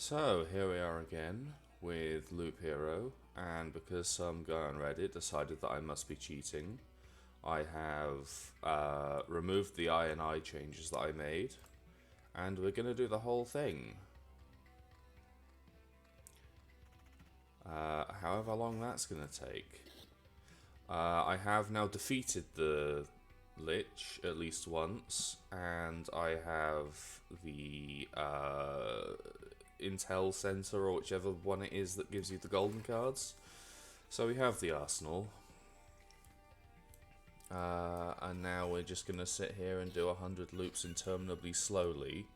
So here we are again with Loop Hero, and because some guy on Reddit decided that I must be cheating, I have removed the I changes that I made, and we're going to do the whole thing. However long that's going to take. I have now defeated the Lich at least once, and I have the Intel Center, or whichever one it is that gives you the golden cards. So we have the arsenal. And now we're just going to sit here and do 100 loops interminably slowly,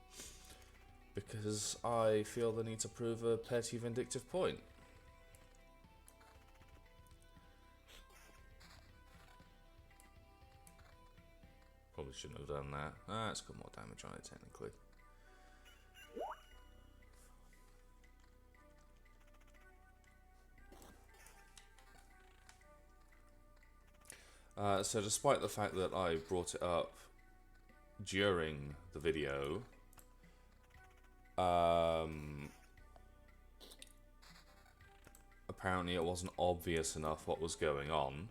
because I feel the need to prove a petty vindictive point. Probably shouldn't have done that. It's got more damage on it technically. So despite the fact that I brought it up during the video, apparently it wasn't obvious enough what was going on.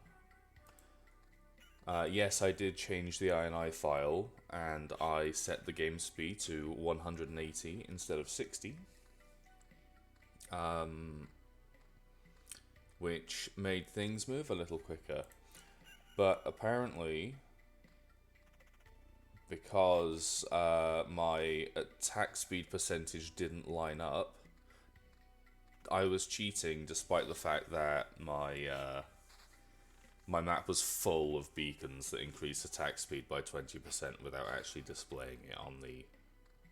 Yes, I did change the INI file, and I set the game speed to 180 instead of 60. Which made things move a little quicker. But apparently, because my attack speed percentage didn't line up, I was cheating despite the fact that my map was full of beacons that increased attack speed by 20% without actually displaying it on the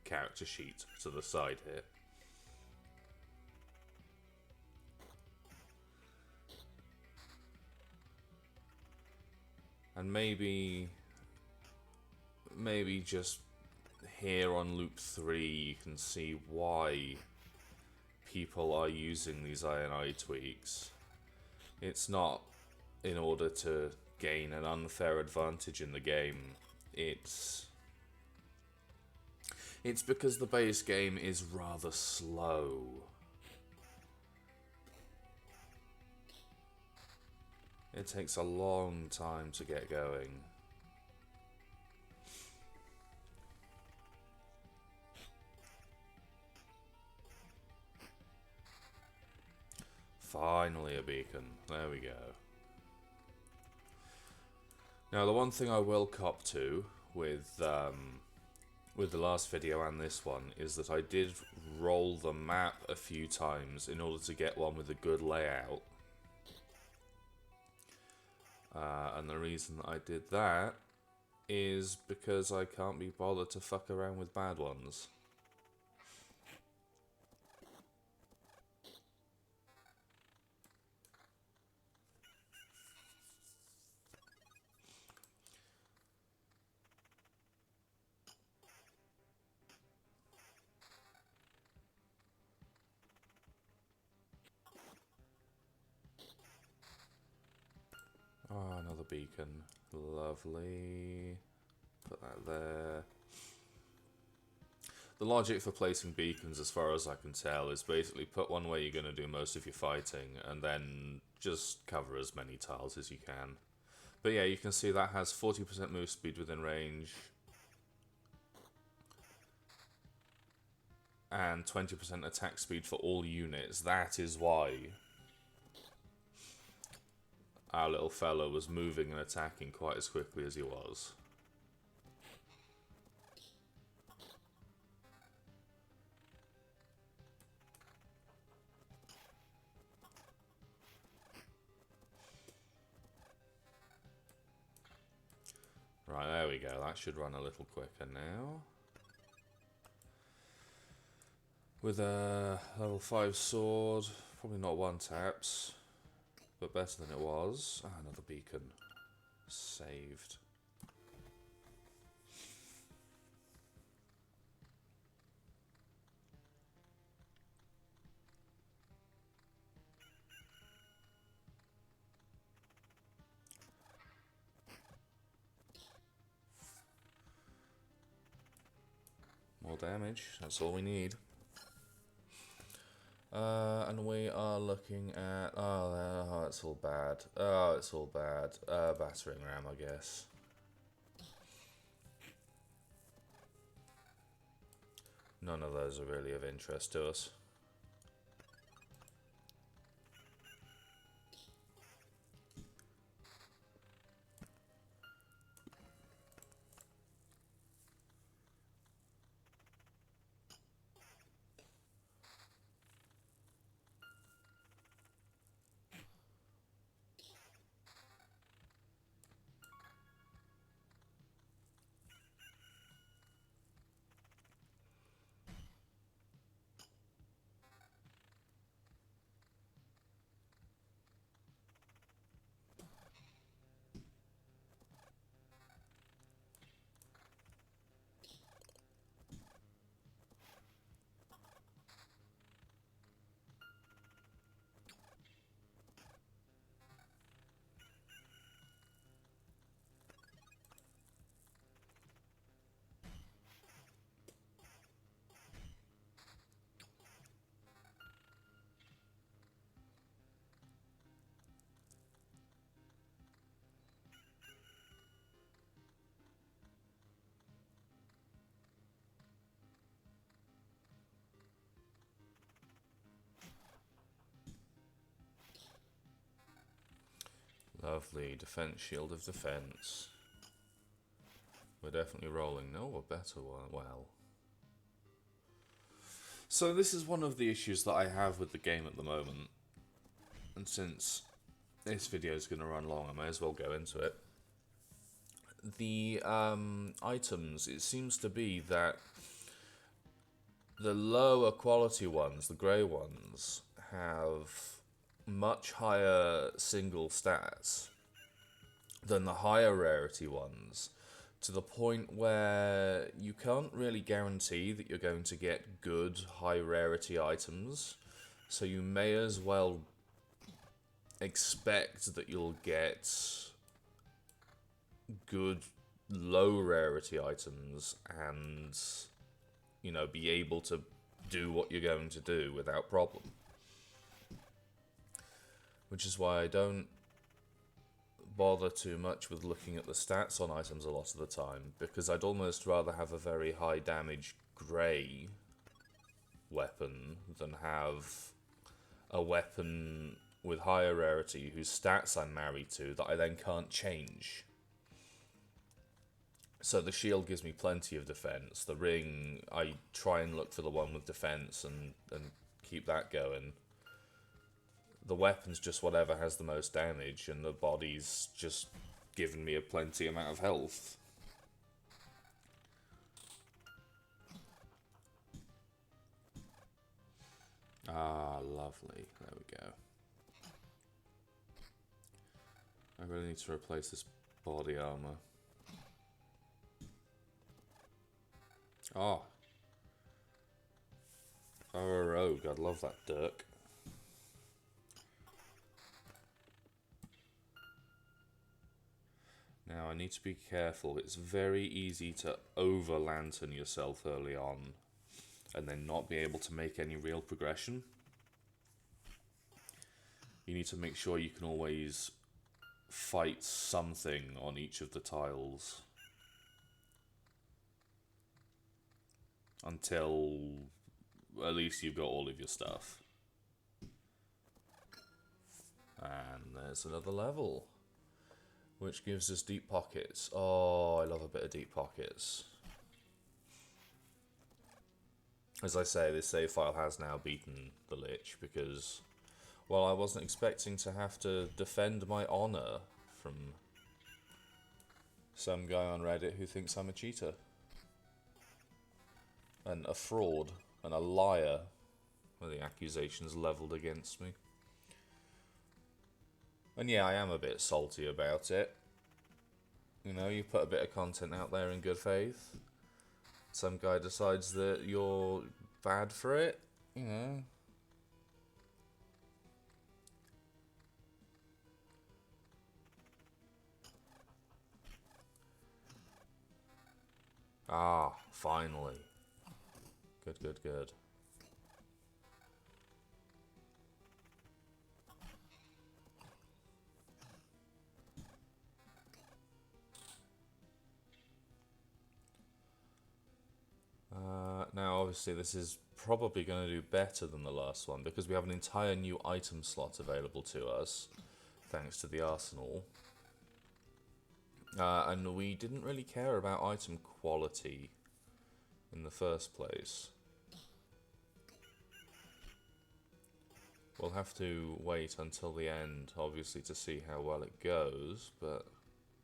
character sheet to the side here. And maybe just here on loop 3 you can see why people are using these INI tweaks. It's not in order to gain an unfair advantage in the game. It's because the base game is rather slow. It takes a long time to get going. Finally a beacon. There we go. Now the one thing I will cop to with the last video and this one is that I did roll the map a few times in order to get one with a good layout. And the reason that I did that is because I can't be bothered to fuck around with bad ones. Oh, another beacon. Lovely. Put that there. The logic for placing beacons, as far as I can tell, is basically put one where you're going to do most of your fighting, and then just cover as many tiles as you can. But yeah, you can see that has 40% move speed within range, and 20% attack speed for all units. That is why our little fella was moving and attacking quite as quickly as he was. Right, there we go. That should run a little quicker now. With a level 5 sword, probably not one taps, but better than it was. Ah, another beacon. Saved. More damage, that's all we need. And we are looking at... Oh, it's all bad. Oh, it's all bad. Battering ram, I guess. None of those are really of interest to us. Lovely. Defense, shield of defense. We're definitely rolling. No, a better one. Well. So this is one of the issues that I have with the game at the moment. And since this video is going to run long, I may as well go into it. The items, it seems to be that the lower quality ones, the grey ones, have much higher single stats than the higher rarity ones, to the point where you can't really guarantee that you're going to get good high rarity items, so you may as well expect that you'll get good low rarity items and, you know, be able to do what you're going to do without problem. Which is why I don't bother too much with looking at the stats on items a lot of the time, because I'd almost rather have a very high damage grey weapon than have a weapon with higher rarity whose stats I'm married to that I then can't change. So the shield gives me plenty of defense. The ring, I try and look for the one with defense and keep that going. The weapon's just whatever has the most damage, and the body's just giving me a plenty amount of health. Ah, lovely. There we go. I really need to replace this body armor. Oh. Oh, a rogue. I'd love that dirk. Now, I need to be careful. It's very easy to over-lantern yourself early on and then not be able to make any real progression. You need to make sure you can always fight something on each of the tiles until at least you've got all of your stuff. And there's another level, which gives us deep pockets. Oh, I love a bit of deep pockets. As I say, this save file has now beaten the Lich, because, well, I wasn't expecting to have to defend my honor from some guy on Reddit who thinks I'm a cheater. And a fraud, and a liar, were the accusations levelled against me. And yeah, I am a bit salty about it. You know, you put a bit of content out there in good faith. Some guy decides that you're bad for it, you know. Ah, finally. Good, good, good. obviously this is probably going to do better than the last one because we have an entire new item slot available to us, thanks to the arsenal. And we didn't really care about item quality in the first place. We'll have to wait until the end, obviously, to see how well it goes, but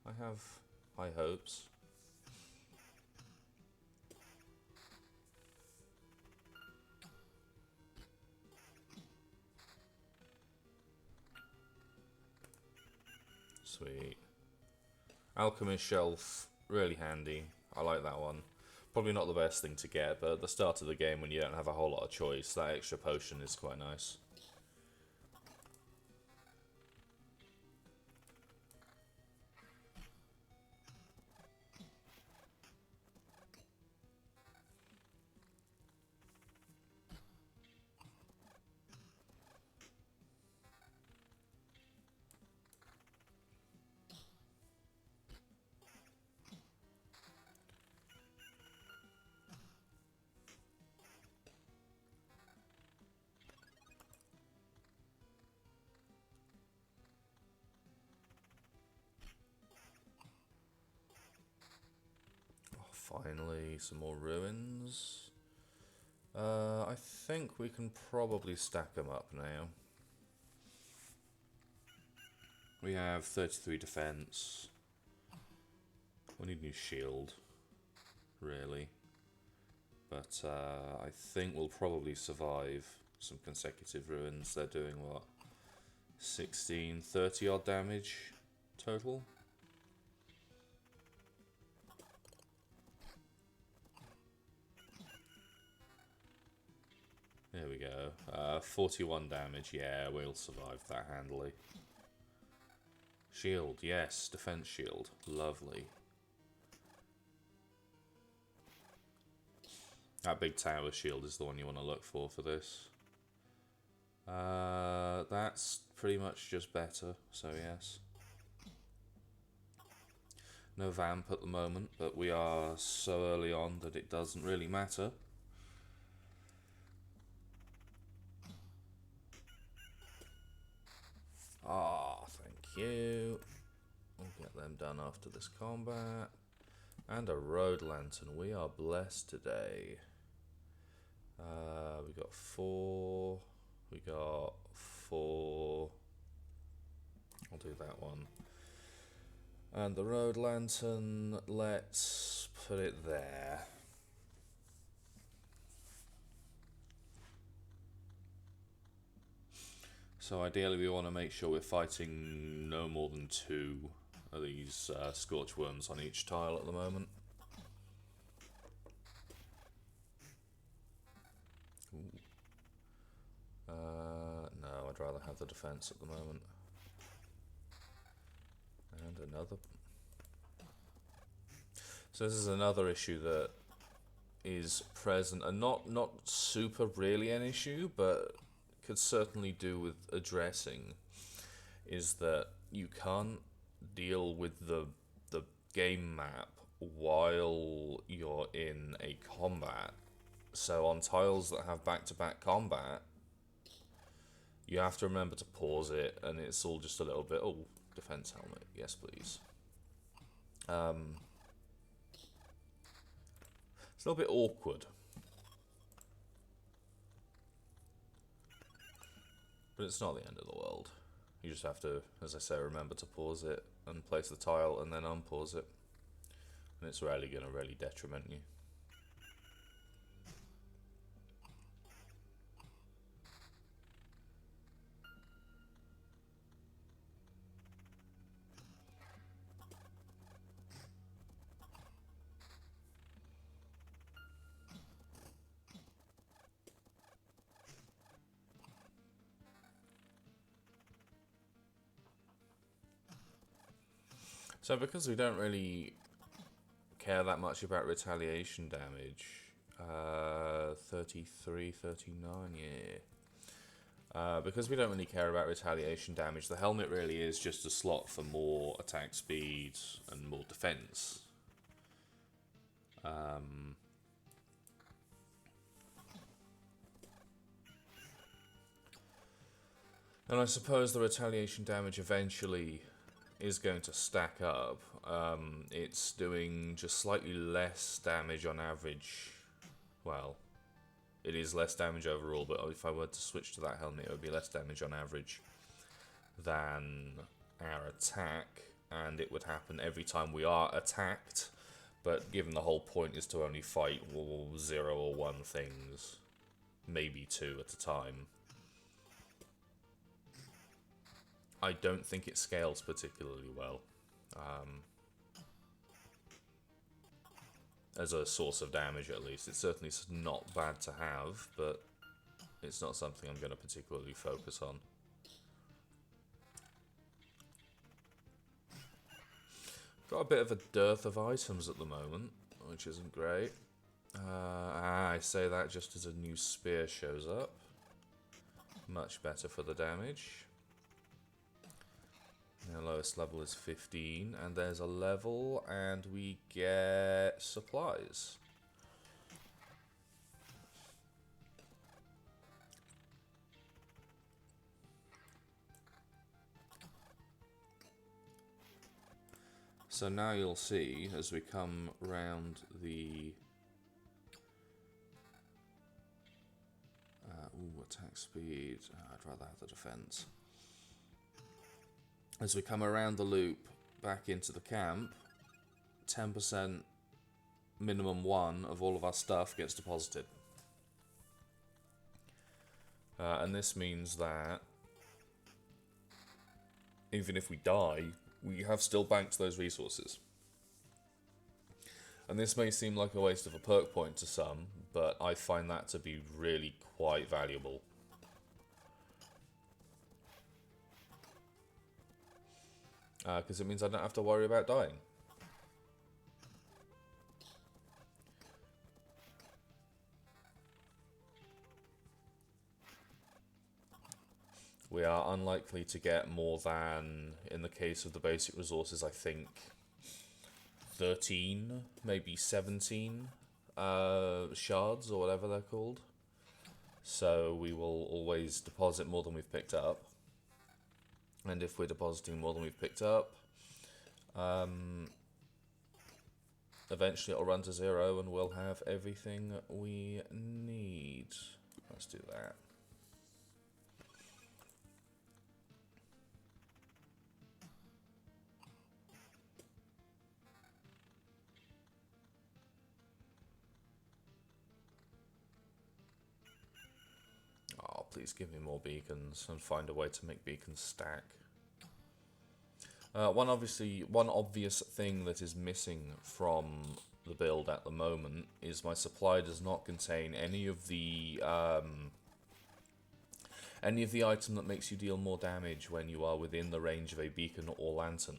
I have high hopes. Sweet. Alchemist Shelf, really handy. I like that one. Probably not the best thing to get, but at the start of the game when you don't have a whole lot of choice, that extra potion is quite nice. Finally, some more ruins. I think we can probably stack them up now. We have 33 defense. We need a new shield, really. But I think we'll probably survive some consecutive ruins. They're doing what? 16, 30 odd damage total? There we go. 41 damage. Yeah, we'll survive that handily. Shield, yes. Defense shield. Lovely. That big tower shield is the one you want to look for this. That's pretty much just better, so yes. No vamp at the moment, but we are so early on that it doesn't really matter. Ah, thank you. We'll get them done after this combat. And a road lantern. We are blessed today. We got 4. We got 4. I'll do that one. And the road lantern, let's put it there. So ideally we want to make sure we're fighting no more than 2 of these scorch worms on each tile at the moment. No, I'd rather have the defense at the moment. And another. So this is another issue that is present, and not super really an issue, but could certainly do with addressing, is that you can't deal with the game map while you're in a combat. So on tiles that have back-to-back combat, you have to remember to pause it, and it's all just a little bit, oh, defense helmet, yes please. It's a little bit awkward. But it's not the end of the world. You just have to, as I say, remember to pause it and place the tile and then unpause it. And it's rarely going to really detriment you. So because we don't really care that much about retaliation damage, 33, 39, yeah. Because we don't really care about retaliation damage, the helmet really is just a slot for more attack speed and more defense. And I suppose the retaliation damage eventually is going to stack up. It's doing just slightly less damage on average. Well, it is less damage overall, but if I were to switch to that helmet, it would be less damage on average than our attack, and it would happen every time we are attacked. But given the whole point is to only fight 0 or 1 things, maybe 2 at a time, I don't think it scales particularly well as a source of damage, at least. It's certainly not bad to have, but it's not something I'm going to particularly focus on. Got a bit of a dearth of items at the moment, which isn't great. I say that just as a new spear shows up. Much better for the damage. Our lowest level is 15, and there's a level, and we get supplies. So now you'll see, as we come round the... attack speed. I'd rather have the defense. As we come around the loop back into the camp, 10% minimum 1 of all of our stuff gets deposited. And this means that even if we die, we have still banked those resources. And this may seem like a waste of a perk point to some, but I find that to be really quite valuable. Because it means I don't have to worry about dying. We are unlikely to get more than, in the case of the basic resources, I think 13, maybe 17 shards or whatever they're called. So we will always deposit more than we've picked up. And if we're depositing more than we've picked up, eventually it'll run to 0 and we'll have everything we need. Let's do that. Oh, please give me more beacons and find a way to make beacons stack. One obvious thing that is missing from the build at the moment is my supply does not contain any of the item that makes you deal more damage when you are within the range of a beacon or lantern.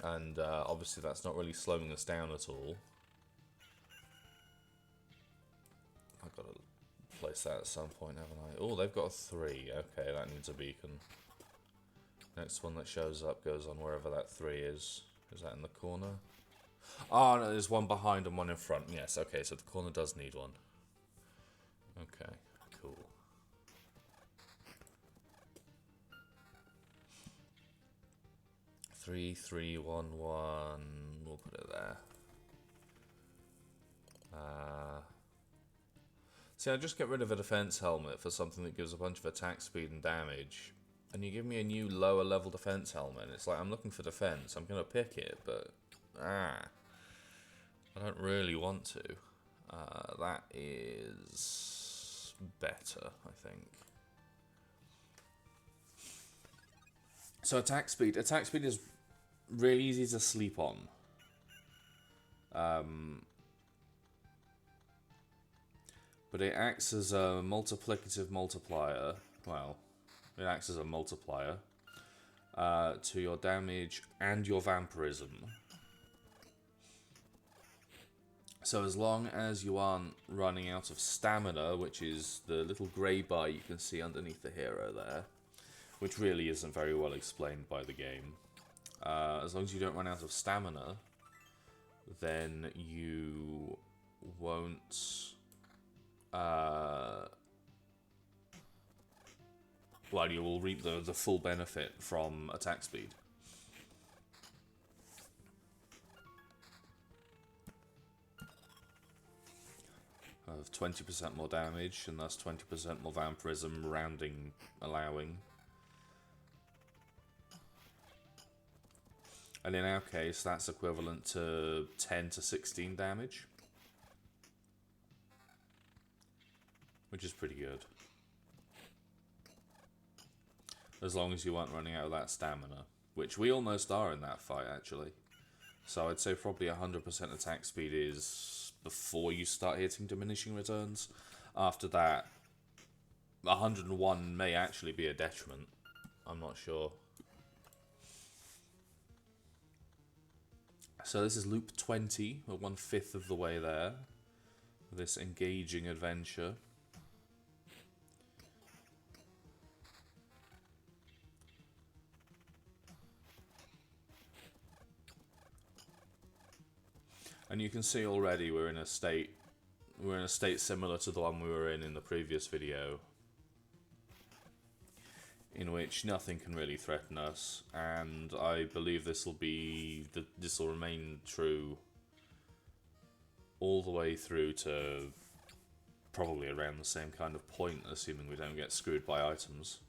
And obviously that's not really slowing us down at all. I've got to place that at some point, haven't I? Oh, they've got a 3. Okay, that needs a beacon. Next one that shows up goes on wherever that 3 is. Is that in the corner? Oh, no, there's one behind and one in front. Yes, okay, so the corner does need one. Okay, cool. Three, 3, 1, 1. We'll put it there. See, I just get rid of a defense helmet for something that gives a bunch of attack speed and damage. And you give me a new lower level defense helmet. It's like, I'm looking for defense. I'm going to pick it, but... I don't really want to. That is better, I think. So attack speed. Attack speed is really easy to sleep on. But it acts as a multiplicative multiplier. Well, it acts as a multiplier to your damage and your vampirism. So as long as you aren't running out of stamina, which is the little grey bar you can see underneath the hero there, which really isn't very well explained by the game. As long as you don't run out of stamina, then you won't well, you will reap the full benefit from attack speed. Of 20% more damage, and thus 20% more vampirism, rounding allowing. And in our case, that's equivalent to 10 to 16 damage. Which is pretty good. As long as you aren't running out of that stamina. Which we almost are in that fight, actually. So I'd say probably 100% attack speed is before you start hitting diminishing returns. After that, 101 may actually be a detriment. I'm not sure. So this is loop 20, or 1/5 of the way there. This engaging adventure. And you can see already we're in a state similar to the one we were in the previous video, in which nothing can really threaten us, and I believe this will remain true all the way through to probably around the same kind of point, assuming we don't get screwed by items.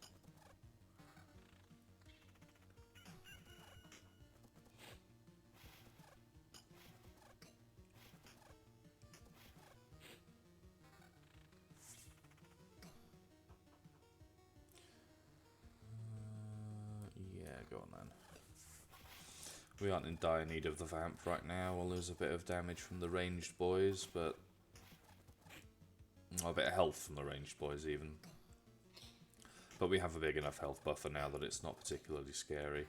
Go on then. We aren't in dire need of the vamp right now. We'll lose a bit of damage from the ranged boys, but... well, a bit of health from the ranged boys, even. But we have a big enough health buffer now that it's not particularly scary.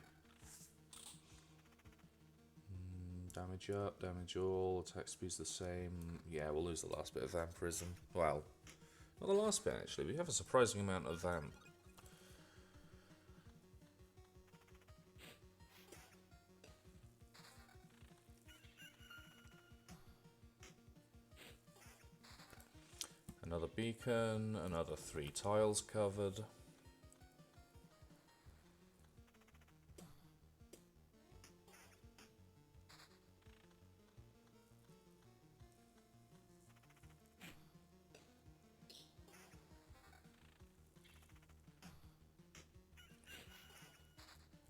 Damage up, damage all, attack speed's the same. Yeah, we'll lose the last bit of vampirism. Well, not the last bit, actually. We have a surprising amount of vamp. Another beacon, another 3 tiles covered.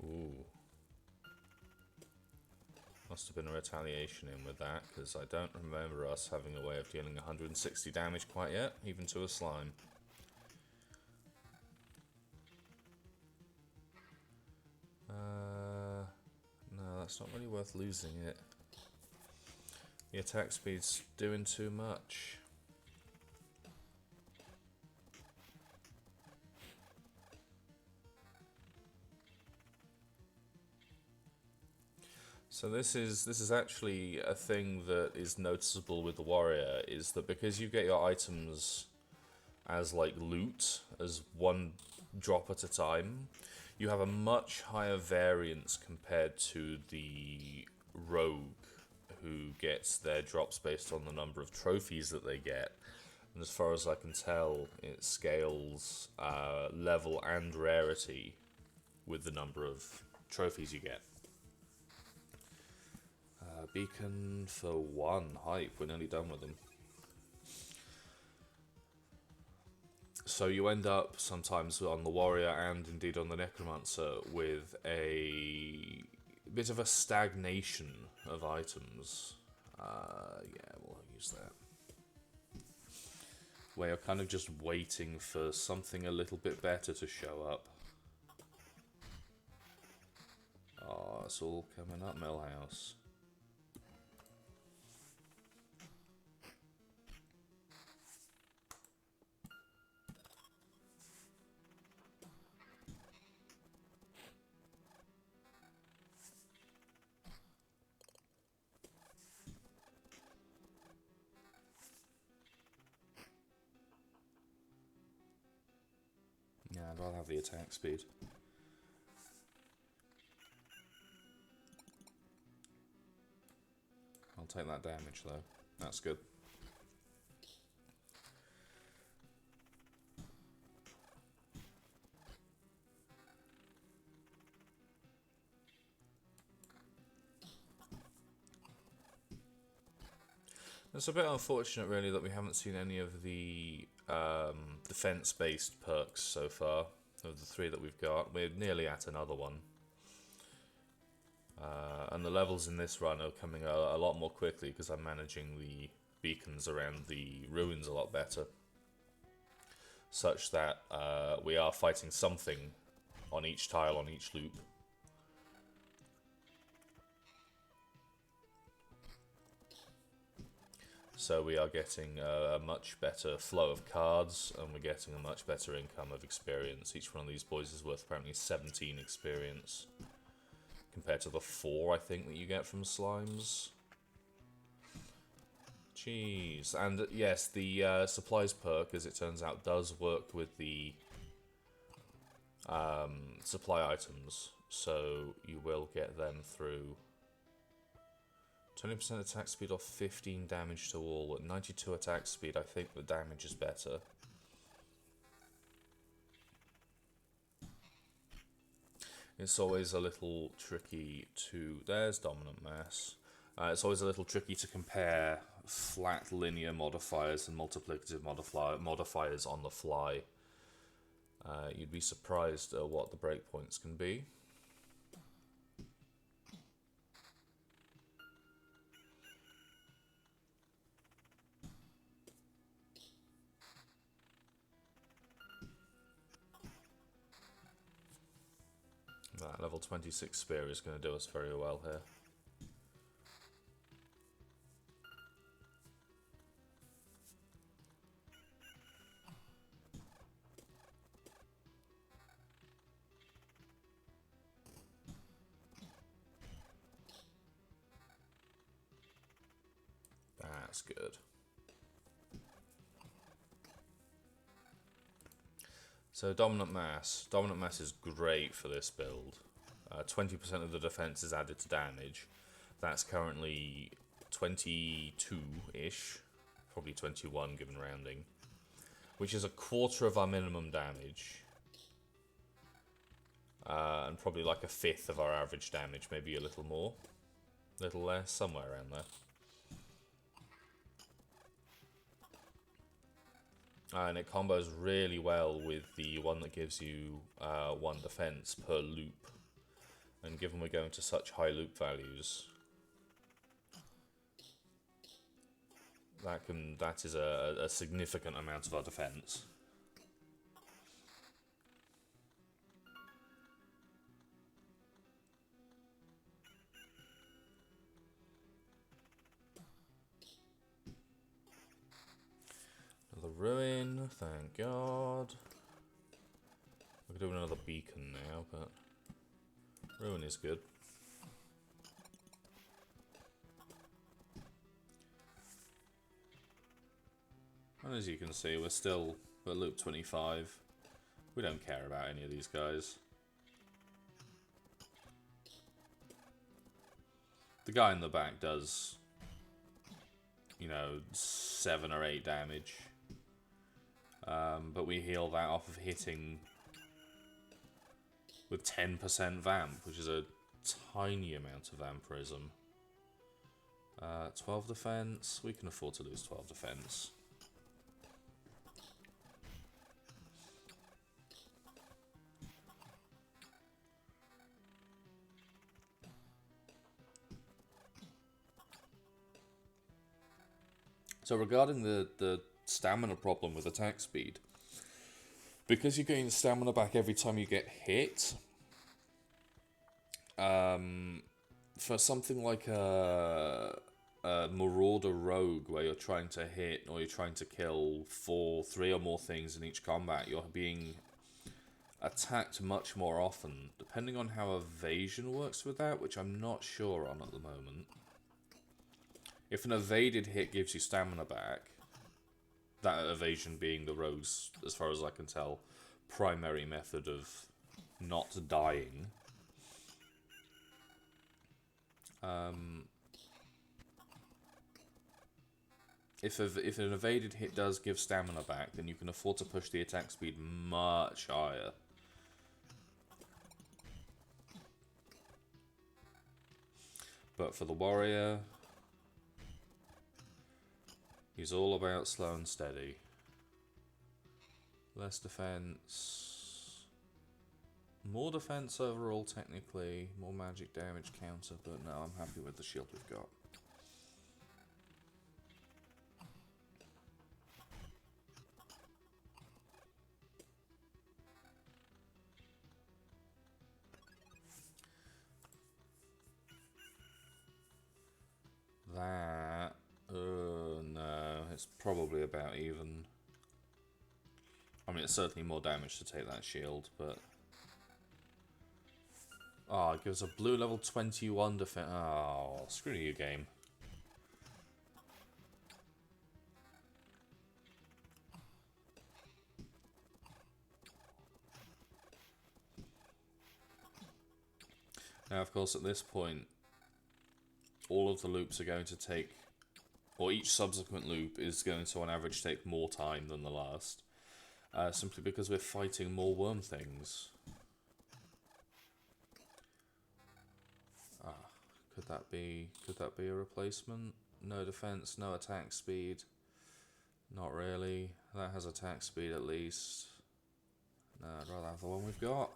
Ooh. Must have been a retaliation in with that, because I don't remember us having a way of dealing 160 damage quite yet, even to a slime. No, that's not really worth losing it. The attack speed's doing too much. So this is actually a thing that is noticeable with the warrior, is that because you get your items as like loot, as one drop at a time, you have a much higher variance compared to the rogue, who gets their drops based on the number of trophies that they get. And as far as I can tell, it scales level and rarity with the number of trophies you get. Beacon for 1. Hype, we're nearly done with them. So you end up sometimes on the warrior and indeed on the necromancer with a bit of a stagnation of items. Yeah, we'll use that. Where you're kind of just waiting for something a little bit better to show up. Oh, it's all coming up, Millhouse. Yeah, I'd rather have the attack speed. I'll take that damage though. That's good. It's a bit unfortunate, really, that we haven't seen any of the defense-based perks so far. Of the 3 that we've got, we're nearly at another one. And the levels in this run are coming a lot more quickly because I'm managing the beacons around the ruins a lot better. Such that we are fighting something on each tile, on each loop. So we are getting a much better flow of cards, and we're getting a much better income of experience. Each one of these boys is worth apparently 17 experience, compared to the 4, I think, that you get from slimes. Jeez. And yes, the supplies perk, as it turns out, does work with the supply items, so you will get them through 20% attack speed off 15 damage to all. At 92 attack speed, I think the damage is better. It's always a little tricky to... There's Dominant Mass. It's always a little tricky to compare flat linear modifiers and multiplicative modifiers on the fly. You'd be surprised at what the breakpoints can be. That level 26 spear is going to do us very well here. That's good. So Dominant Mass. Dominant Mass is great for this build. 20% of the defense is added to damage. That's currently 22-ish. Probably 21 given rounding. Which is a quarter of our minimum damage. And probably like a fifth of our average damage. Maybe a little more. A little less. Somewhere around there. And it combos really well with the one that gives you 1 defense per loop. And given we're going to such high loop values, that is a significant amount of our defense. Another ruin, thank God. We could do another beacon now, but ruin is good. And as you can see, we're still at loop 25. We don't care about any of these guys. The guy in the back does, you know, 7 or 8 damage. But we heal that off of hitting with 10% vamp, which is a tiny amount of vampirism. 12 defense. We can afford to lose 12 defense. So regarding the stamina problem with attack speed, because you're getting stamina back every time you get hit, for something like a Marauder Rogue, where you're trying to hit or you're trying to kill 3 or more things in each combat, you're being attacked much more often, depending on how evasion works with that, which I'm not sure on at the moment. If an evaded hit gives you stamina back, that evasion being the rogue's, as far as I can tell, primary method of not dying. If an evaded hit does give stamina back, then you can afford to push the attack speed much higher. But for the warrior, He's all about slow and steady. Less defense. More defense overall, technically. More magic damage counter, but no, I'm happy with the shield we've got. That... no, it's probably about even. I mean, it's certainly more damage to take that shield, but... Oh, it gives a blue level 21 defense. Oh, screw you, game. Now, of course, at this point, all of the loops are going to take... Or each subsequent loop is going to, on average, take more time than the last. Simply because we're fighting more worm things. Could that be a replacement? No defense, no attack speed. Not really. That has attack speed at least. No, I'd rather have the one we've got.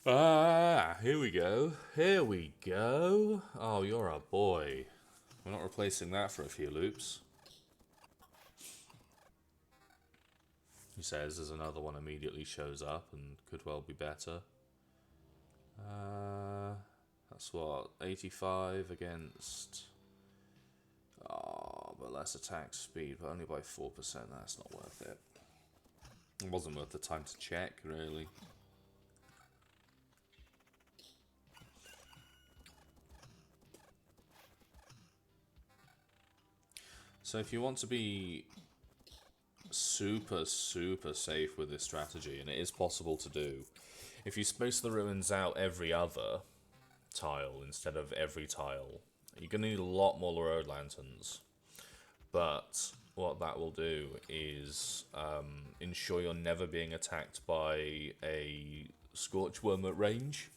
Ah, here we go. Here we go. Oh, you're a boy. We're not replacing that for a few loops. He says as another one immediately shows up and could well be better. That's what, 85 against... Oh, but less attack speed, but only by 4%. That's not worth it. It wasn't worth the time to check, really. So if you want to be super safe with this strategy, and it is possible to do, if you space the ruins out every other tile instead of every tile, you're going to need a lot more road lanterns. But what that will do is ensure you're never being attacked by a Scorchworm at range.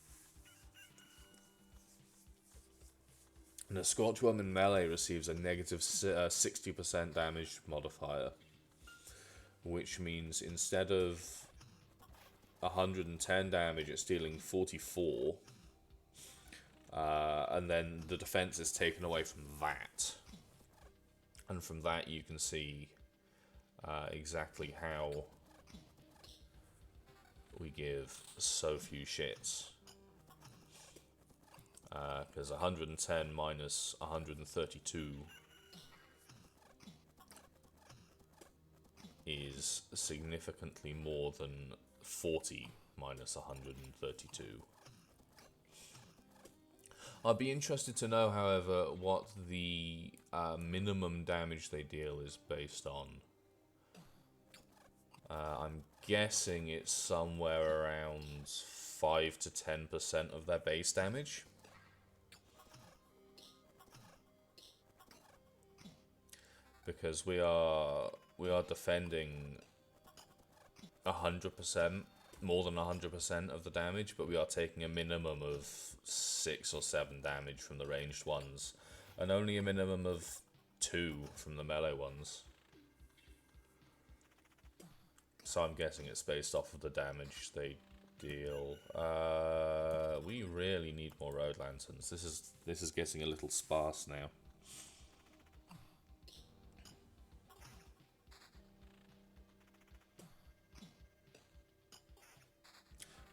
And a Scorchworm in melee receives a negative 60% damage modifier, which means instead of 110 damage, it's dealing 44. And then the defense is taken away from that. And from that you can see exactly how we give so few shits. Because 110 minus 132 is significantly more than 40 minus 132. I'd be interested to know, however, what the minimum damage they deal is based on. I'm guessing it's somewhere around 5 to 10% of their base damage. Because we are defending 100%, more than 100% of the damage, but we are taking a minimum of 6 or 7 damage from the ranged ones, and only a minimum of 2 from the melee ones. So I'm guessing it's based off of the damage they deal. We really need more road lanterns. This is getting a little sparse now.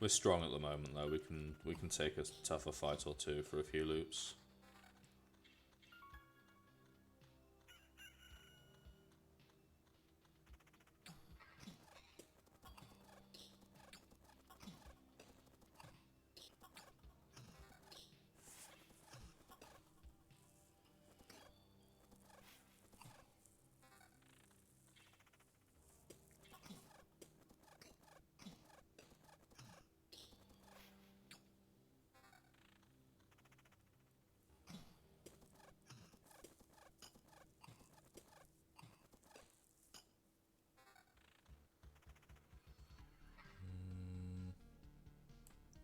We're strong at the moment, though. We can take a tougher fight or two for a few loops.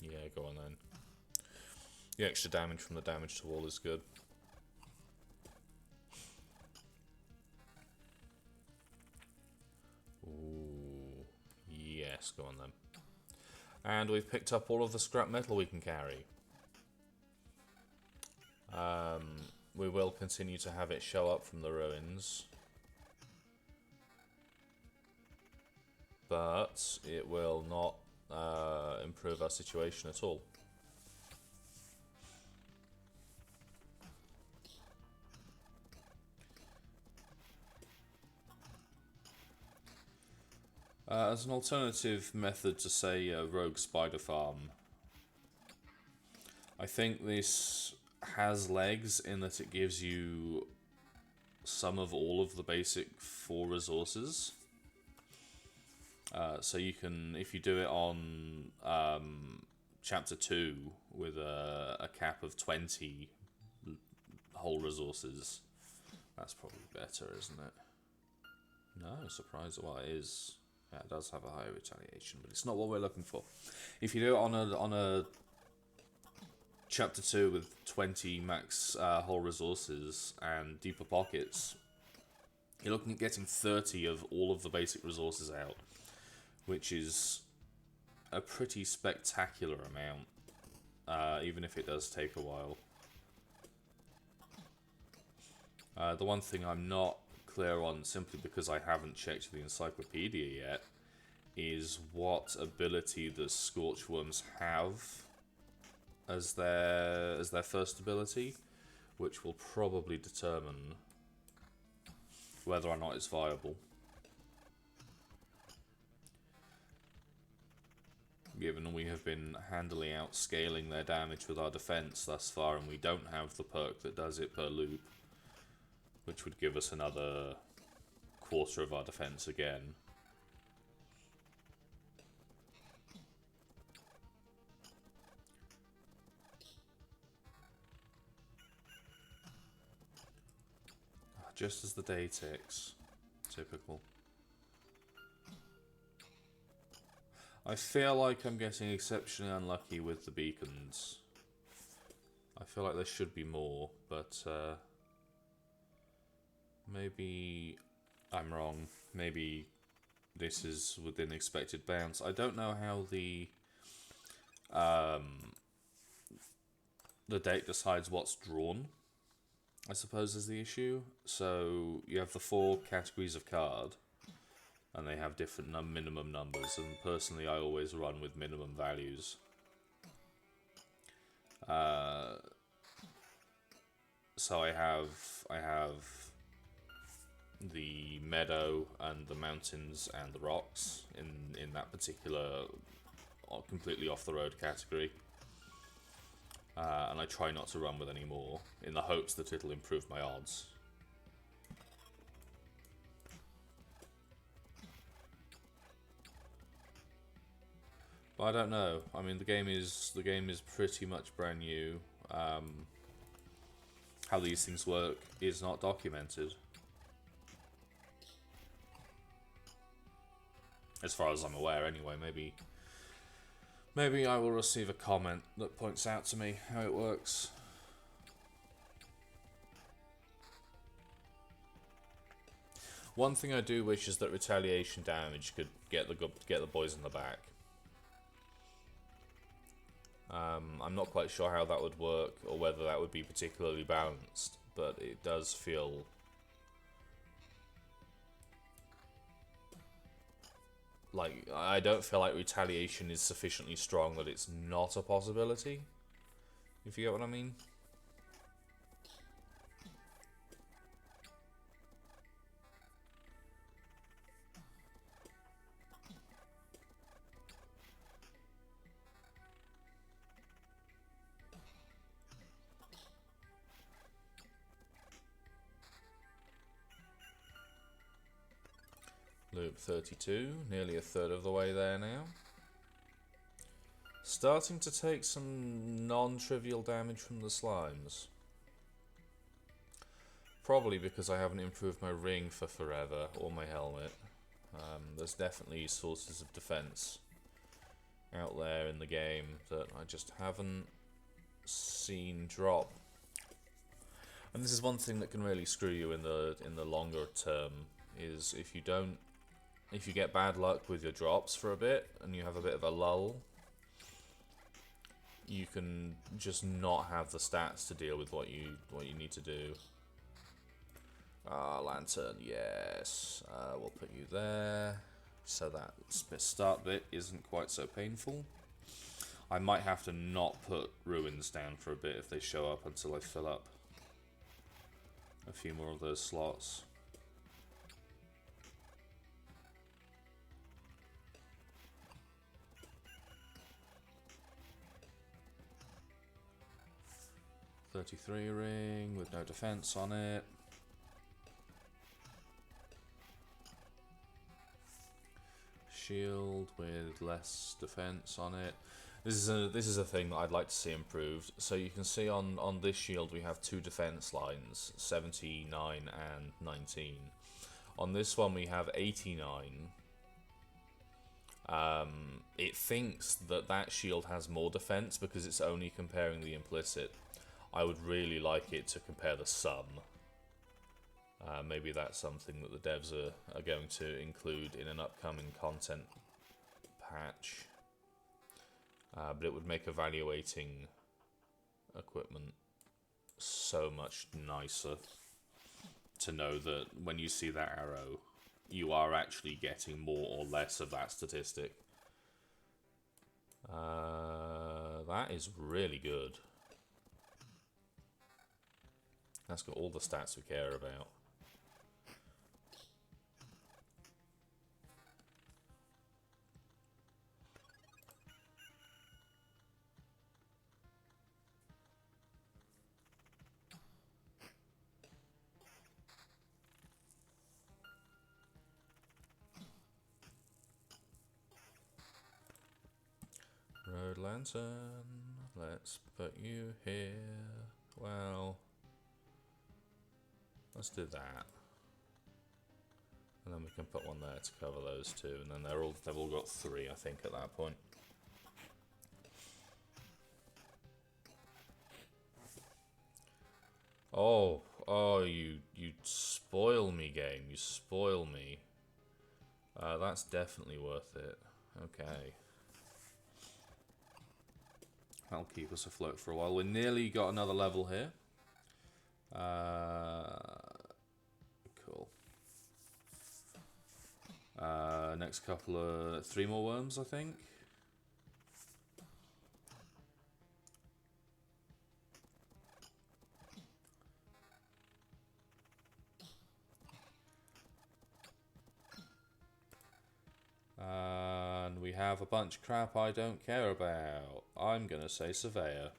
Yeah, go on then. The extra damage from the damage to wall is good. Yes, go on then. And we've picked up all of the scrap metal we can carry. We will continue to have it show up from the ruins. But it will not improve our situation at all. As an alternative method to, say, a rogue spider farm, I think this has legs in that it gives you some of all of the basic 4 resources. So you can, if you do it on Chapter 2 with a cap of 20 whole resources, that's probably better, isn't it? No, surprise, well, it is. Yeah, it does have a higher retaliation, but it's not what we're looking for. If you do it on a Chapter 2 with 20 max whole resources and deeper pockets, you're looking at getting 30 of all of the basic resources out, which is a pretty spectacular amount, even if it does take a while. The one thing I'm not clear on, simply because I haven't checked the encyclopedia yet, is what ability the Scorchworms have as their first ability, which will probably determine whether or not it's viable. Given we have been handily outscaling their damage with our defense thus far, and we don't have the perk that does it per loop, which would give us another quarter of our defense again. Just as the day ticks. Typical. I feel like I'm getting exceptionally unlucky with the beacons. I feel like there should be more, but maybe I'm wrong. Maybe this is within expected bounds. I don't know how the deck decides what's drawn, I suppose, is the issue. So you have the 4 categories of card, and they have different minimum numbers, and personally I always run with minimum values. So I have the meadow and the mountains and the rocks in that particular completely off the road category. And I try not to run with any more, in the hopes that it'll improve my odds. But I don't know. I mean, the game is pretty much brand new. How these things work is not documented, as far as I'm aware. Anyway, maybe I will receive a comment that points out to me how it works. One thing I do wish is that retaliation damage could get the boys in the back. I'm not quite sure how that would work, or whether that would be particularly balanced, but it does feel like, I don't feel like retaliation is sufficiently strong that it's not a possibility, if you get what I mean. Loop 32, nearly a third of the way there now. Starting to take some non-trivial damage from the slimes. Probably because I haven't improved my ring for forever, or my helmet. There's definitely sources of defense out there in the game that I just haven't seen drop. And this is one thing that can really screw you in the longer term, is if you don't if you get bad luck with your drops for a bit and you have a bit of a lull, you can just not have the stats to deal with what you need to do. Lantern, yes. We'll put you there, so that start bit isn't quite so painful. I might have to not put ruins down for a bit if they show up until I fill up a few more of those slots. .33 ring with no defense on it. Shield with less defense on it. This is a thing that I'd like to see improved. So you can see on this shield we have 2 defense lines, 79 and 19. On this one we have 89. It thinks that shield has more defense because it's only comparing the implicit. I would really like it to compare the sum. Maybe that's something that the devs are going to include in an upcoming content patch. But it would make evaluating equipment so much nicer to know that when you see that arrow, you are actually getting more or less of that statistic. That is really good. That's got all the stats we care about. Road lantern, let's put you here. Well, let's do that. And then we can put one there to cover those two, and then they've all got 3, I think, at that point. Oh, you spoil me, game. You spoil me. That's definitely worth it. Okay. That'll keep us afloat for a while. We nearly got another level here. Cool. Next couple of 3 more worms, I think. And we have a bunch of crap I don't care about. I'm gonna say Surveyor.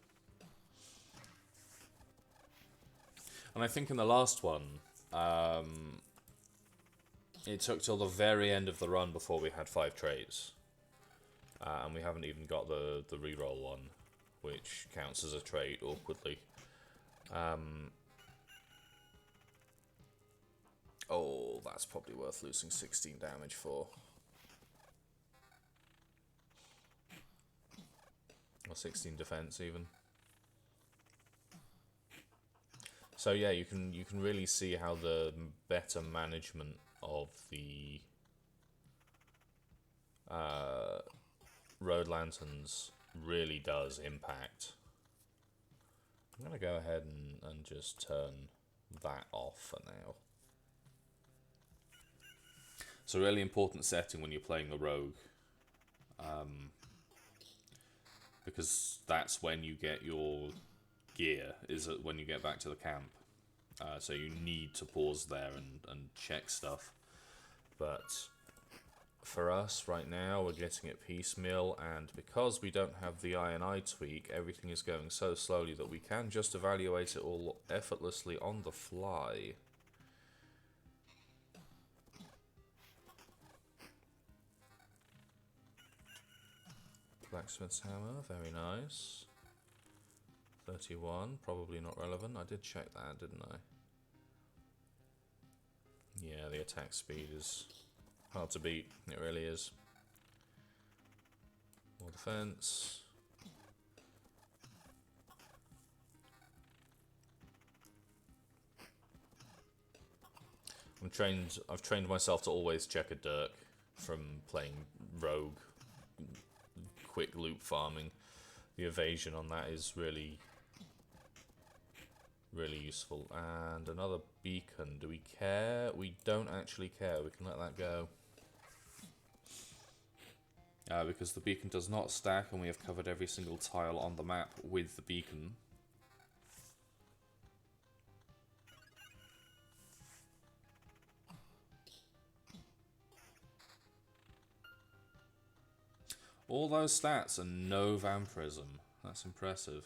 And I think in the last one, it took till the very end of the run before we had 5 traits. And we haven't even got the reroll one, which counts as a trait awkwardly. Oh, that's probably worth losing 16 damage for. Or 16 defense even. So yeah, you can really see how the better management of the road lanterns really does impact. I'm gonna go ahead and just turn that off for now. It's a really important setting when you're playing the rogue. Because that's when you get your gear, is when you get back to the camp. So you need to pause there and check stuff. But for us right now, we're getting it piecemeal, and because we don't have the INI tweak, everything is going so slowly that we can just evaluate it all effortlessly on the fly. Blacksmith's hammer, very nice. 31, probably not relevant. I did check that, didn't I? Yeah, the attack speed is hard to beat. It really is. More defense. I've trained myself to always check a dirk from playing rogue, quick loot farming. The evasion on that is really useful. And another beacon. Do we care? We don't actually care. We can let that go. Because the beacon does not stack, and we have covered every single tile on the map with the beacon. All those stats and no vampirism. That's impressive.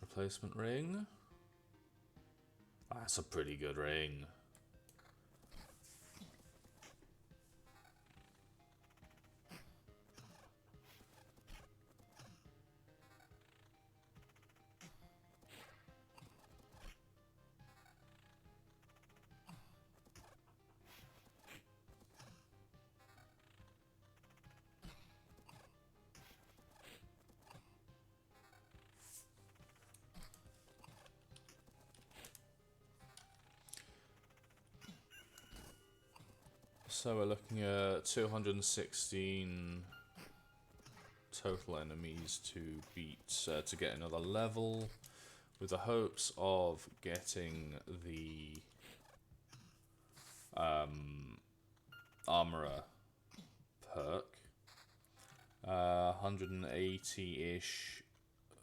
Replacement ring. That's a pretty good ring. So we're looking at 216 total enemies to beat, to get another level, with the hopes of getting the Armorer perk. 180-ish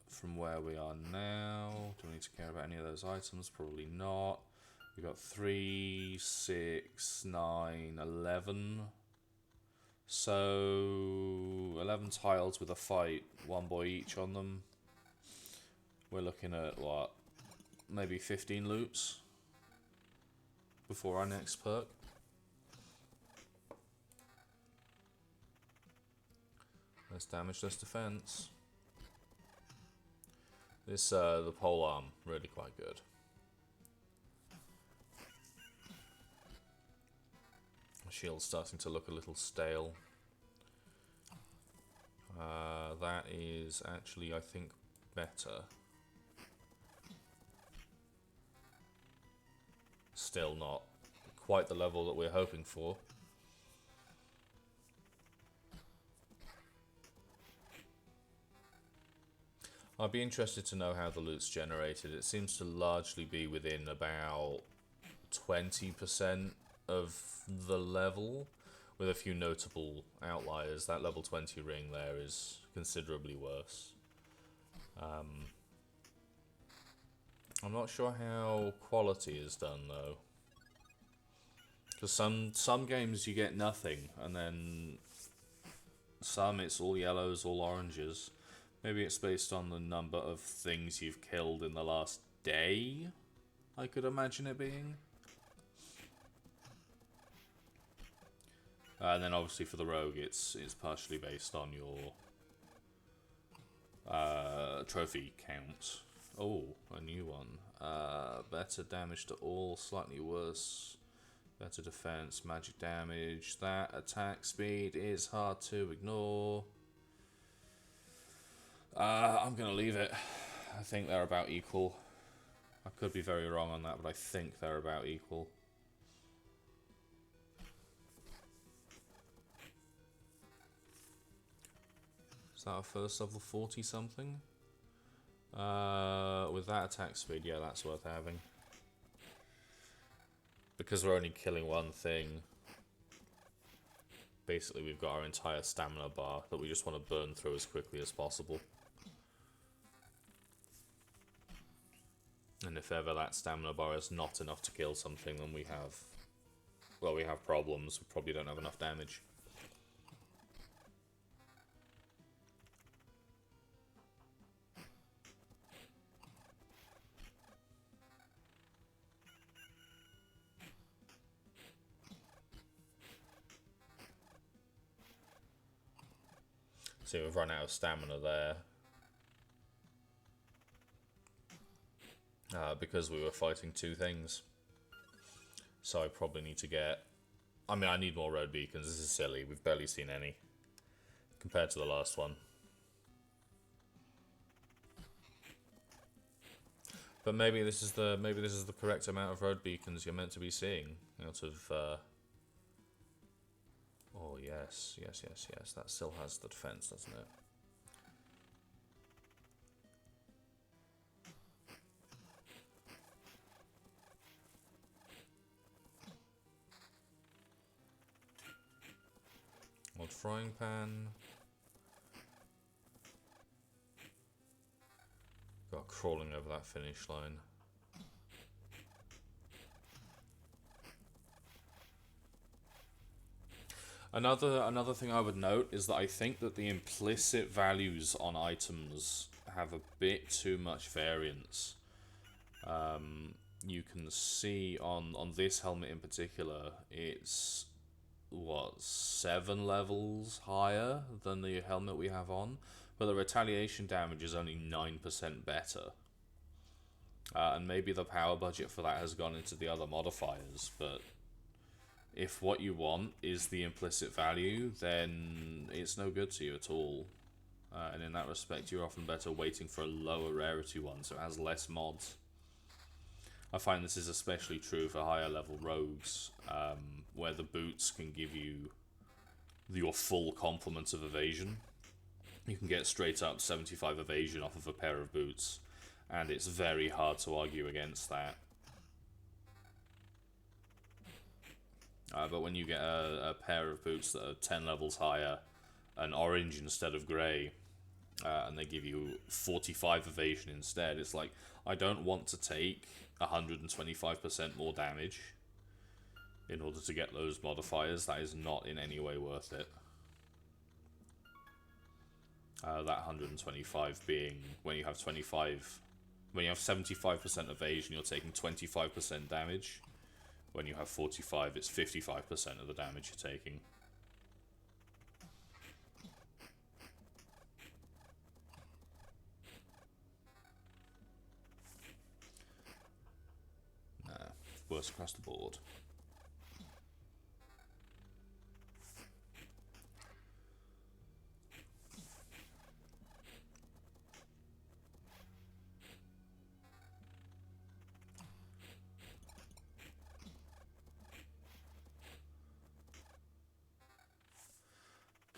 from where we are now. Do we need to care about any of those items? Probably not. We got 3, 6, 9, 11. So 11 tiles with a fight, one boy each on them. We're looking at what? Maybe 15 loops before our next perk. Less damage, less defense. This the pole arm, really quite good. Shield's starting to look a little stale. That is actually, I think, better. Still not quite the level that we're hoping for. I'd be interested to know how the loot's generated. It seems to largely be within about 20% of the level, with a few notable outliers. That level 20 ring there is considerably worse. I'm not sure how quality is done though, because some games you get nothing, and then some it's all yellows, all oranges. Maybe it's based on the number of things you've killed in the last day, I could imagine it being. And then obviously for the rogue, it's partially based on your trophy count. Oh, a new one. Better damage to all, slightly worse. Better defense, magic damage. That attack speed is hard to ignore. I'm gonna leave it. I think they're about equal. I could be very wrong on that, but I think they're about equal. Is that our first level 40 something? With that attack speed, yeah, that's worth having. Because we're only killing one thing, basically we've got our entire stamina bar that we just want to burn through as quickly as possible. And if ever that stamina bar is not enough to kill something, then we have, well, we have problems. We probably don't have enough damage. See, we've run out of stamina there. Because we were fighting two things. So I probably need to get... I mean, I need more road beacons. This is silly. We've barely seen any compared to the last one. But maybe this is the correct amount of road beacons you're meant to be seeing out of. Oh yes. That still has the defense, doesn't it? Old frying pan. Got crawling over that finish line. Another thing I would note is that I think that the implicit values on items have a bit too much variance. You can see on this helmet in particular, it's what, 7 levels higher than the helmet we have on, but the retaliation damage is only 9% better. And maybe the power budget for that has gone into the other modifiers, but if what you want is the implicit value, then it's no good to you at all. And in that respect, you're often better waiting for a lower rarity one, so it has less mods. I find this is especially true for higher level rogues, where the boots can give you your full complement of evasion. You can get straight up 75 evasion off of a pair of boots, and it's very hard to argue against that. But when you get a pair of boots that are 10 levels higher, an orange instead of grey, and they give you 45 evasion instead, it's like, I don't want to take 125% more damage in order to get those modifiers. That is not in any way worth it. That 125 being when you have 75% evasion, you're taking 25% damage. When you have 45, it's 55% of the damage you're taking. Nah, worse across the board.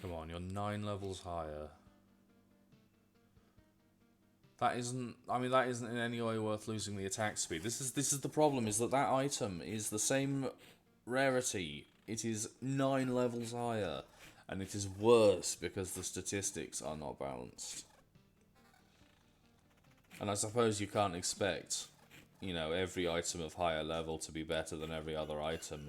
Come on, you're 9 levels higher. That isn't in any way worth losing the attack speed. This is the problem, is that item is the same rarity. It is 9 levels higher, and it is worse because the statistics are not balanced. And I suppose you can't expect, every item of higher level to be better than every other item.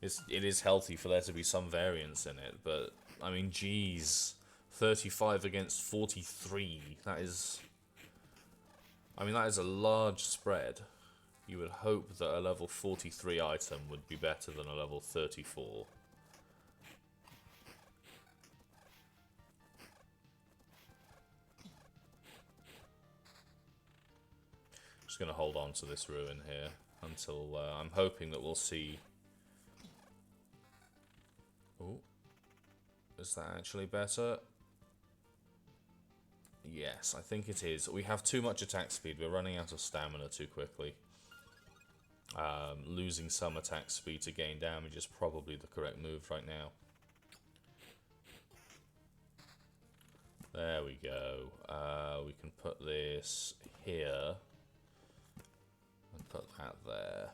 It is healthy for there to be some variance in it, but, I mean, geez, 35 against 43, that is a large spread. You would hope that a level 43 item would be better than a level 34. Just going to hold on to this ruin here until I'm hoping that we'll see... Oh, is that actually better? Yes, I think it is. We have too much attack speed. We're running out of stamina too quickly. Losing some attack speed to gain damage is probably the correct move right now. There we go. We can put this here. And put that there.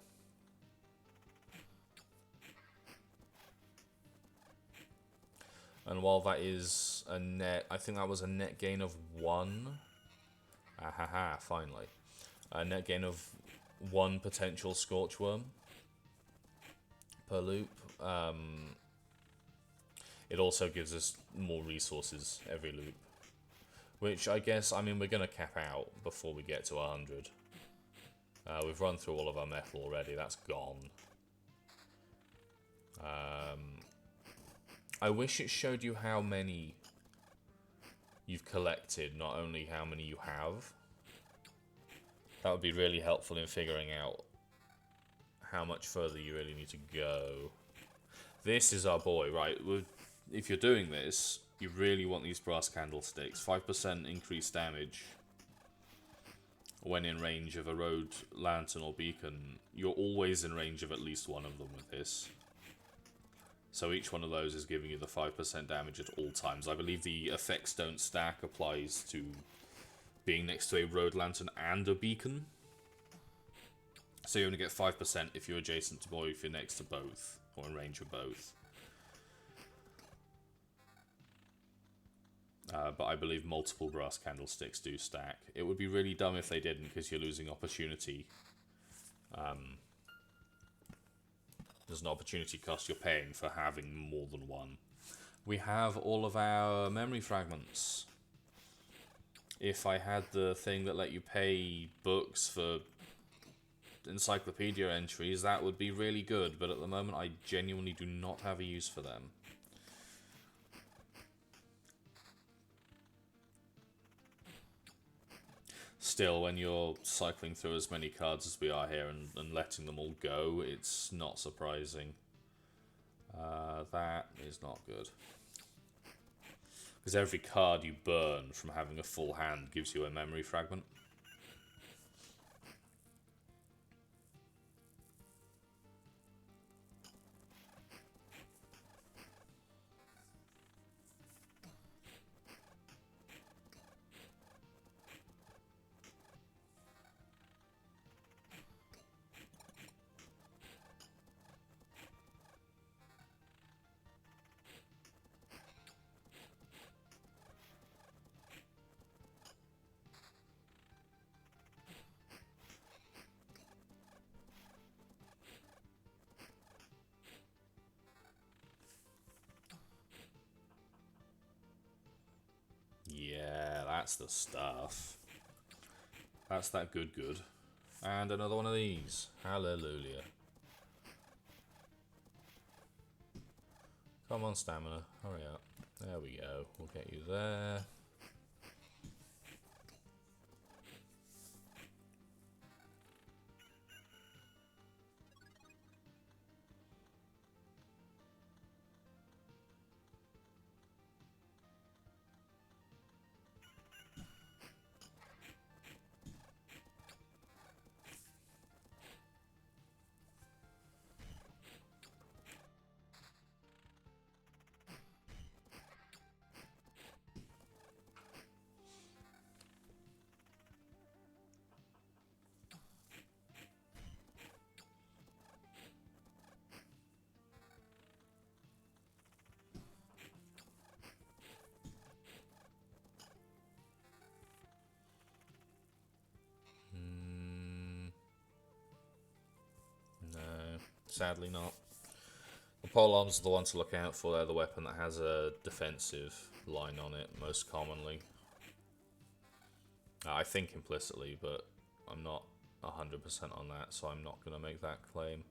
And while that is a net, I think that was a net gain of 1. Ahaha, finally. A net gain of 1 potential Scorchworm per loop. It also gives us more resources every loop. Which I guess, we're going to cap out before we get to 100. We've run through all of our metal already, that's gone. I wish it showed you how many you've collected, not only how many you have. That would be really helpful in figuring out how much further you really need to go. This is our boy, right? If you're doing this, you really want these brass candlesticks. 5% increased damage when in range of a road lantern or beacon. You're always in range of at least one of them with this. So each one of those is giving you the 5% damage at all times. I believe the effects don't stack applies to being next to a road lantern and a beacon. So you only get 5% if you're adjacent to or if you're next to both, or in range of both. But I believe multiple brass candlesticks do stack. It would be really dumb if they didn't, because you're losing opportunity. There's an opportunity cost you're paying for having more than one. We have all of our memory fragments. If I had the thing that let you pay books for encyclopedia entries, that would be really good, but at the moment I genuinely do not have a use for them. Still, when you're cycling through as many cards as we are here and letting them all go, it's not surprising. That is not good. Because every card you burn from having a full hand gives you a memory fragment. Yeah, that's the stuff. That's that good. And another one of these. Hallelujah. Come on, stamina. Hurry up. There we go. We'll get you there. No, sadly not. The polearms are the one to look out for. They're the weapon that has a defensive line on it, most commonly. I think implicitly, but I'm not 100% on that, so I'm not going to make that claim.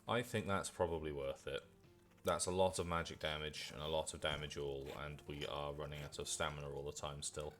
I think that's probably worth it. That's a lot of magic damage, and a lot of damage all, and we are running out of stamina all the time still.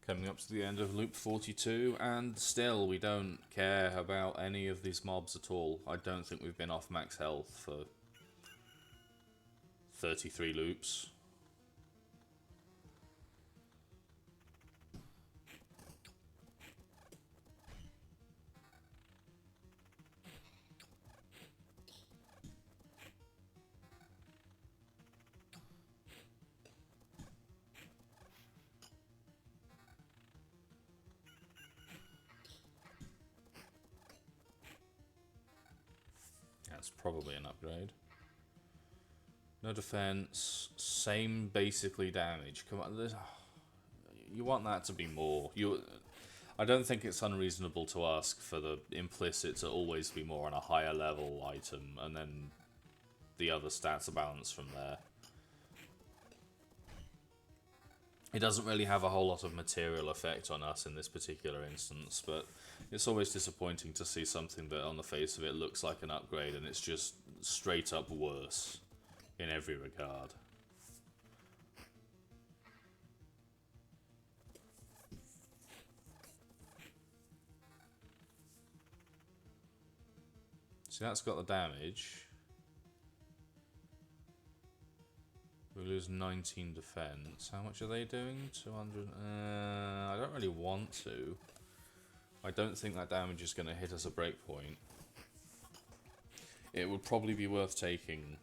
Coming up to the end of loop 42, and still we don't care about any of these mobs at all. I don't think we've been off max health for 33 loops. That's probably an upgrade. No defense, same basically damage. Come on, you want that to be more. I don't think it's unreasonable to ask for the implicit to always be more on a higher level item, and then the other stats are balanced from there. It doesn't really have a whole lot of material effect on us in this particular instance, but it's always disappointing to see something that on the face of it looks like an upgrade and it's just straight up worse in every regard. See, that's got the damage. We lose 19 defense. How much are they doing? 200. I don't really want to. I don't think that damage is going to hit us a breakpoint. It would probably be worth taking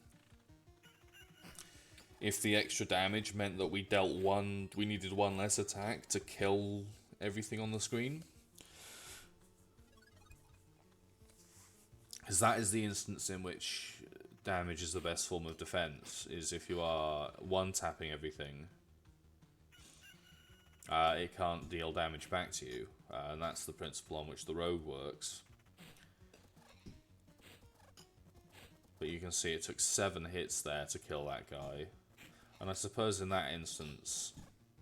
if the extra damage meant that we needed one less attack to kill everything on the screen. Because that is the instance in which damage is the best form of defense, is if you are one-tapping everything, it can't deal damage back to you, and that's the principle on which the rogue works. But you can see it took 7 hits there to kill that guy, and I suppose in that instance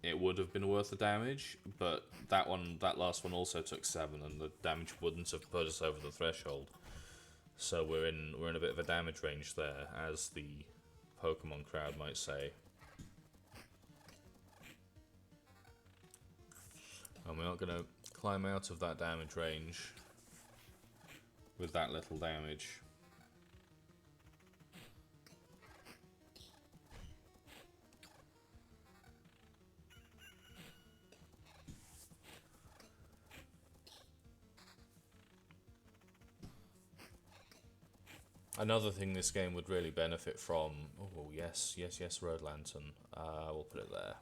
it would have been worth the damage, but that last one also took 7, and the damage wouldn't have put us over the threshold. So we're in a bit of a damage range there, as the Pokemon crowd might say. And we're not going to climb out of that damage range with that little damage. Another thing this game would really benefit from, oh yes, Road Lantern, we'll put it there,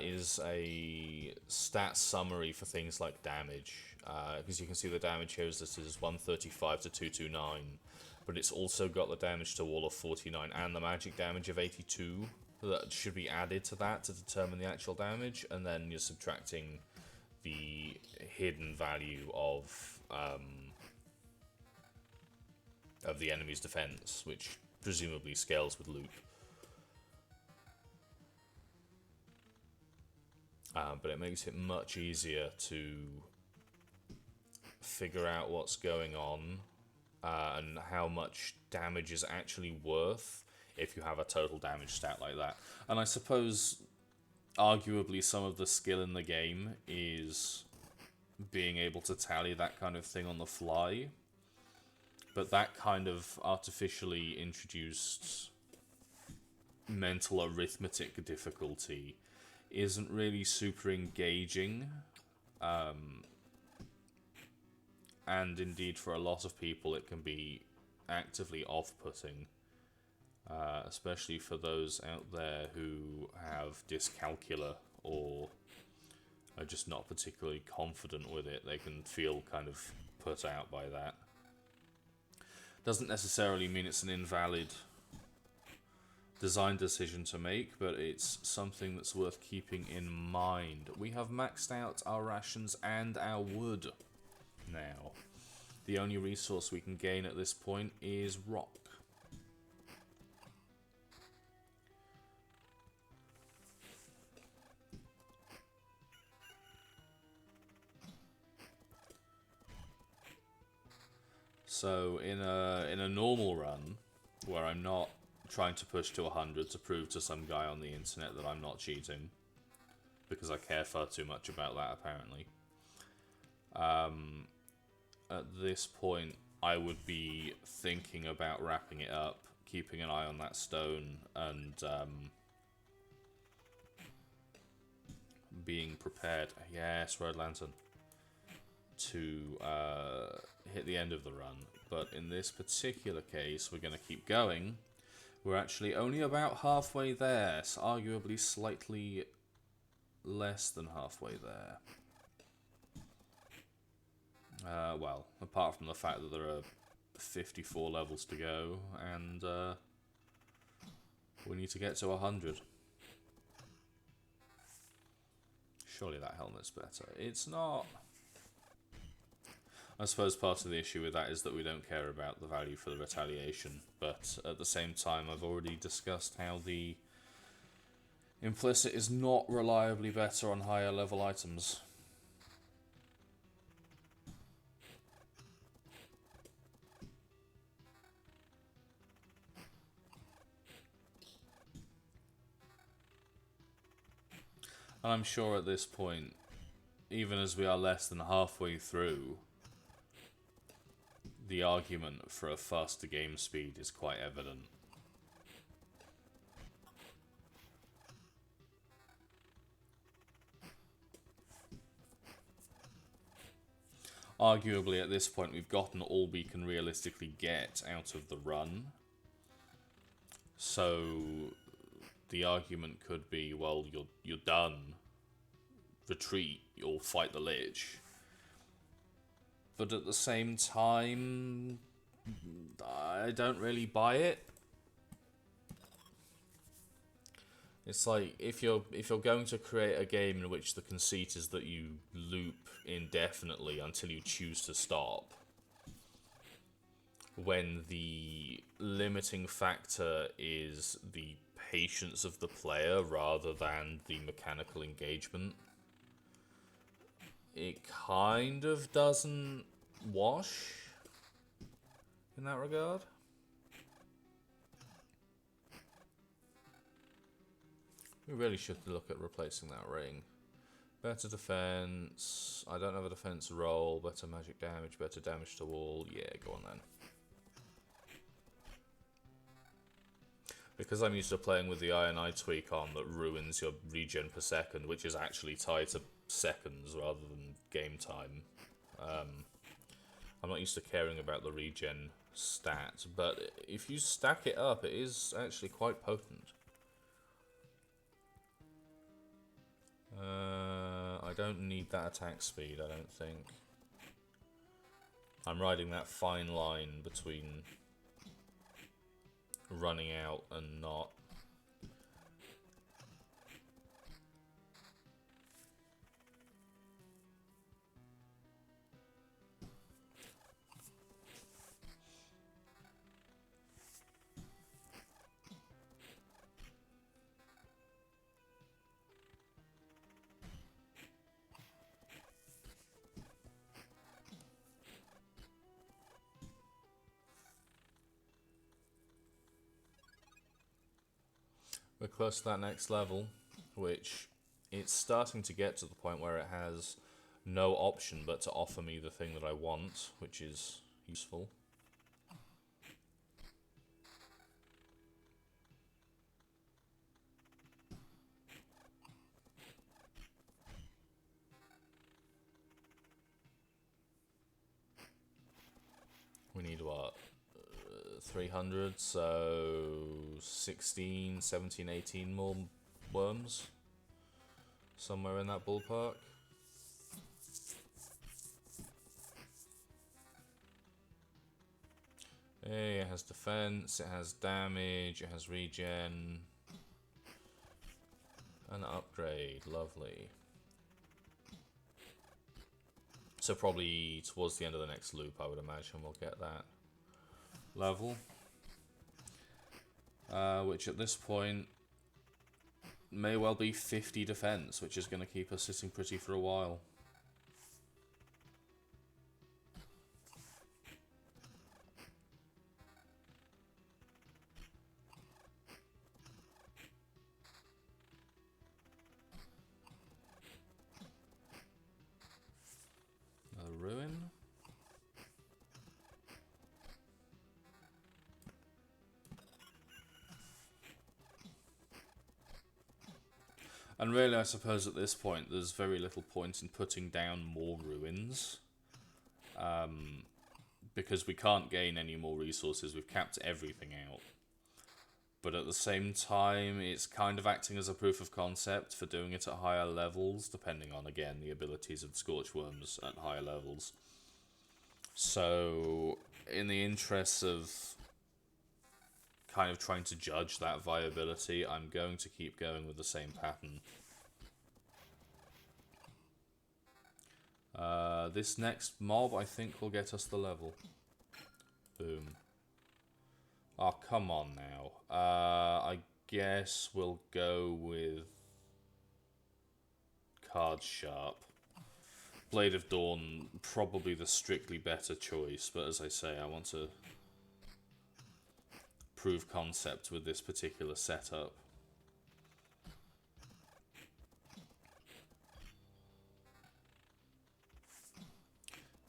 is a stat summary for things like damage, because you can see the damage here is listed as 135 to 229, but it's also got the damage to wall of 49 and the magic damage of 82 that should be added to that to determine the actual damage, and then you're subtracting the hidden value of the enemy's defense, which presumably scales with loot. But it makes it much easier to figure out what's going on and how much damage is actually worth if you have a total damage stat like that. And I suppose, arguably, some of the skill in the game is being able to tally that kind of thing on the fly. But that kind of artificially introduced mental arithmetic difficulty isn't really super engaging. And indeed, for a lot of people, it can be actively off-putting. Especially for those out there who have dyscalculia or are just not particularly confident with it. They can feel kind of put out by that. Doesn't necessarily mean it's an invalid design decision to make, but it's something that's worth keeping in mind. We have maxed out our rations and our wood now. The only resource we can gain at this point is rock. So in a normal run, where I'm not trying to push to 100 to prove to some guy on the internet that I'm not cheating, because I care far too much about that apparently, at this point I would be thinking about wrapping it up, keeping an eye on that stone, and being prepared, yes, Road Lantern, to hit the end of the run. But in this particular case, we're going to keep going. We're actually only about halfway there, so arguably slightly less than halfway there. Well, apart from the fact that there are 54 levels to go, and we need to get to 100. surely that helmet's better. It's not. I suppose part of the issue with that is that we don't care about the value for the retaliation, but at the same time I've already discussed how the implicit is not reliably better on higher level items. And I'm sure at this point, even as we are less than halfway through, the argument for a faster game speed is quite evident. Arguably, at this point, we've gotten all we can realistically get out of the run. So the argument could be, well, you're done. Retreat, you'll fight the Lich. But at the same time, I don't really buy it. It's like if you're going to create a game in which the conceit is that you loop indefinitely until you choose to stop, when the limiting factor is the patience of the player rather than the mechanical engagement, it kind of doesn't wash in that regard. We really should look at replacing that ring. Better defense. I don't have a defense roll. Better magic damage. Better damage to wall. Yeah, go on then. Because I'm used to playing with the INI tweak on that ruins your regen per second, which is actually tied to seconds rather than game time. I'm not used to caring about the regen stat, but if you stack it up, it is actually quite potent. I don't need that attack speed, I don't think. I'm riding that fine line between running out and not. We're close to that next level, which it's starting to get to the point where it has no option but to offer me the thing that I want, which is useful. We need what? 300, so 16, 17, 18 more worms. Somewhere in that ballpark. Hey, it has defense, it has damage, it has regen. An upgrade, lovely. So probably towards the end of the next loop, I would imagine we'll get that level. Which at this point may well be 50 defense, which is going to keep us sitting pretty for a while. Another ruin. And really, I suppose at this point, there's very little point in putting down more ruins. Because we can't gain any more resources, we've capped everything out. But at the same time, it's kind of acting as a proof of concept for doing it at higher levels, depending on, again, the abilities of the Scorchworms at higher levels. So, in the interests of kind of trying to judge that viability, I'm going to keep going with the same pattern. This next mob, I think, will get us the level. Boom. Oh, come on now. I guess we'll go with Card Sharp. Blade of Dawn, probably the strictly better choice, but as I say, I want to prove concept with this particular setup.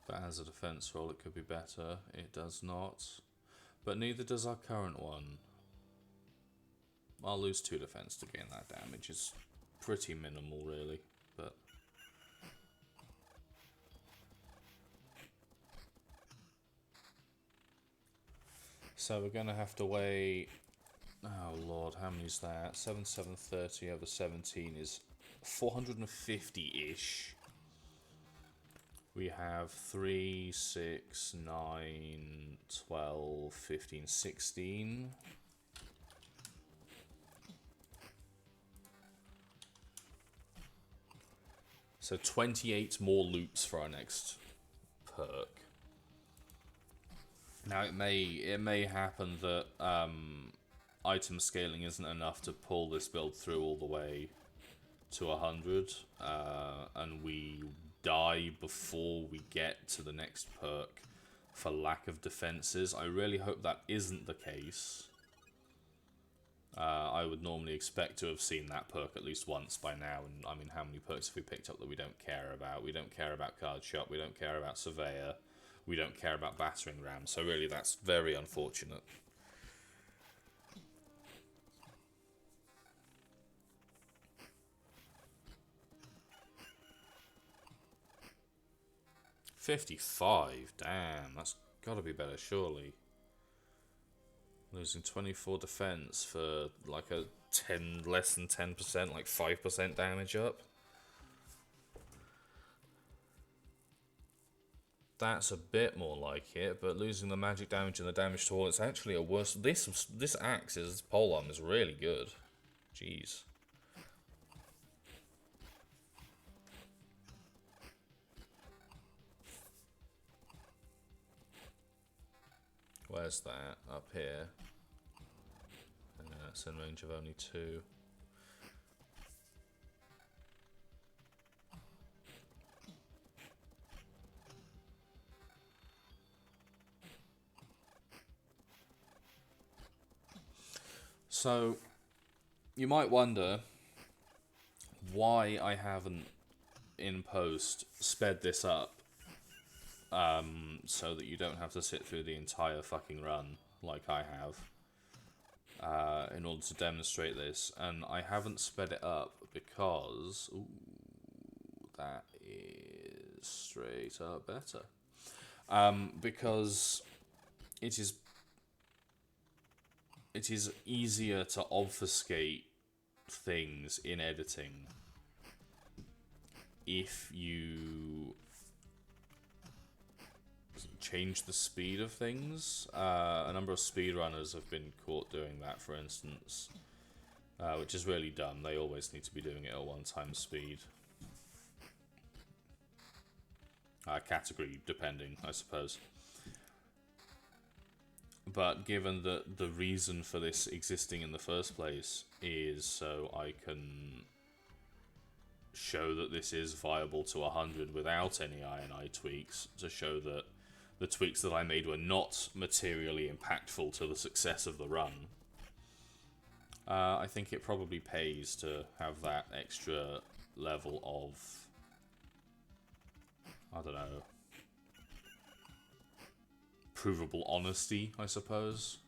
If it has a defense roll, it could be better. It does not. But neither does our current one. I'll lose 2 defense to gain that damage. It's pretty minimal, really. But so we're going to have to weigh... Oh, Lord, how many is that? 730 over 17 is 450-ish. We have 3, 6, 9, 12, 15, 16. So 28 more loops for our next perk. Now it may happen that item scaling isn't enough to pull this build through all the way to 100, and we die before we get to the next perk for lack of defenses. I really hope that isn't the case. I would normally expect to have seen that perk at least once by now, and I mean, how many perks have we picked up that we don't care about? We don't care about Card Shop, we don't care about Surveyor, we don't care about Battering Ram, so really that's very unfortunate. $55, damn, that's gotta be better, surely. Losing 24 defense for like a less than 10%, like 5% damage up. That's a bit more like it, but losing the magic damage and the damage to all, it's actually a worse. This axe's polearm is really good. Jeez. Where's that? Up here. It's in range of only 2. So, you might wonder why I haven't, in post, sped this up so that you don't have to sit through the entire fucking run like I have in order to demonstrate this. And I haven't sped it up because... Ooh, that is straight up better. Because it is easier to obfuscate things in editing if you change the speed of things. A number of speedrunners have been caught doing that, for instance, which is really dumb. They always need to be doing it at 1x speed. Category depending, I suppose. But given that the reason for this existing in the first place is so I can show that this is viable to 100 without any INI tweaks, to show that the tweaks that I made were not materially impactful to the success of the run, I think it probably pays to have that extra level of, I don't know, provable honesty, I suppose.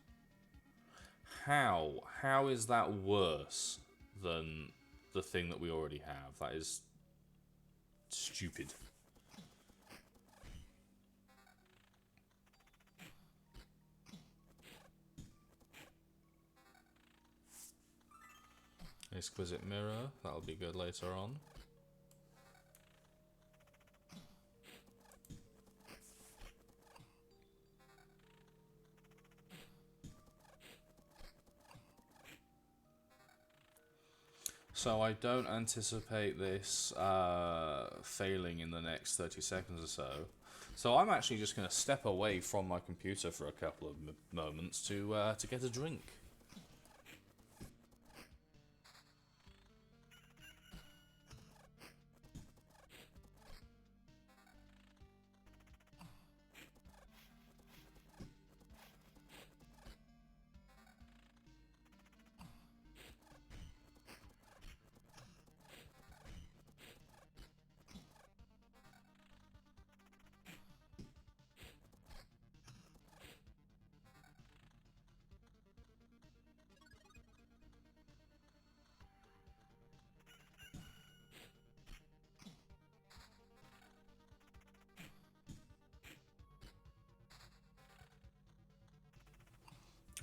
How is that worse than the thing that we already have? That is stupid. Exquisite Mirror, that'll be good later on. So I don't anticipate this failing in the next 30 seconds or so. So I'm actually just going to step away from my computer for a couple of moments to get a drink.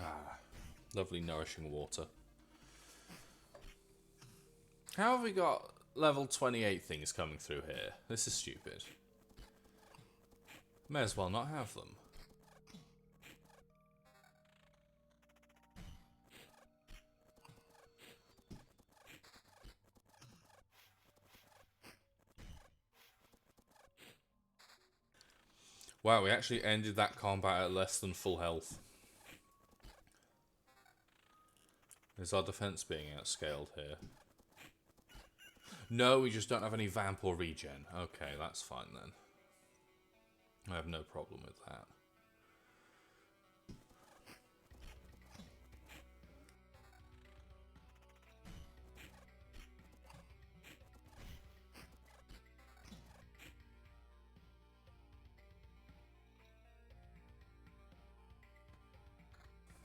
Ah, lovely nourishing water. How have we got level 28 things coming through here? This is stupid. May as well not have them. Wow, we actually ended that combat at less than full health. Is our defense being outscaled here? No, we just don't have any vamp or regen. Okay, that's fine then. I have no problem with that.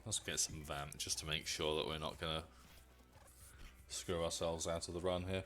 Let's get some vamp just to make sure that we're not gonna screw ourselves out of the run here.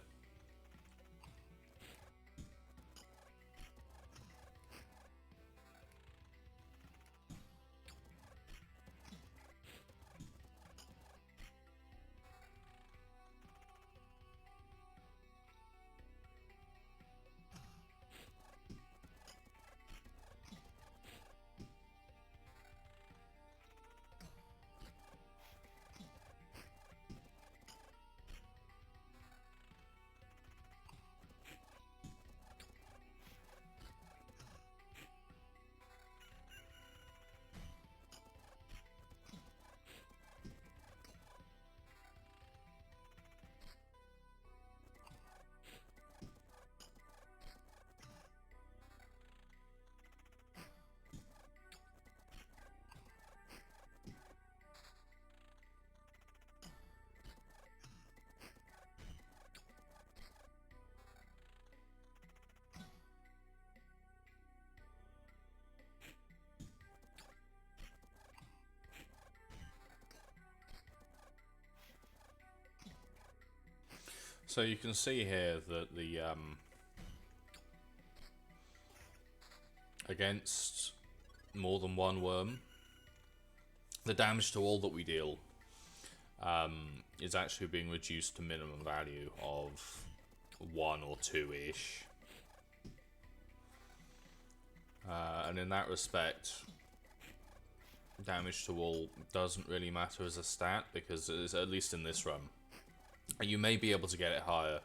So you can see here that the against more than one worm, the damage to all that we deal is actually being reduced to minimum value of 1 or 2-ish. And in that respect, damage to all doesn't really matter as a stat, because at least in this run, you may be able to get it higher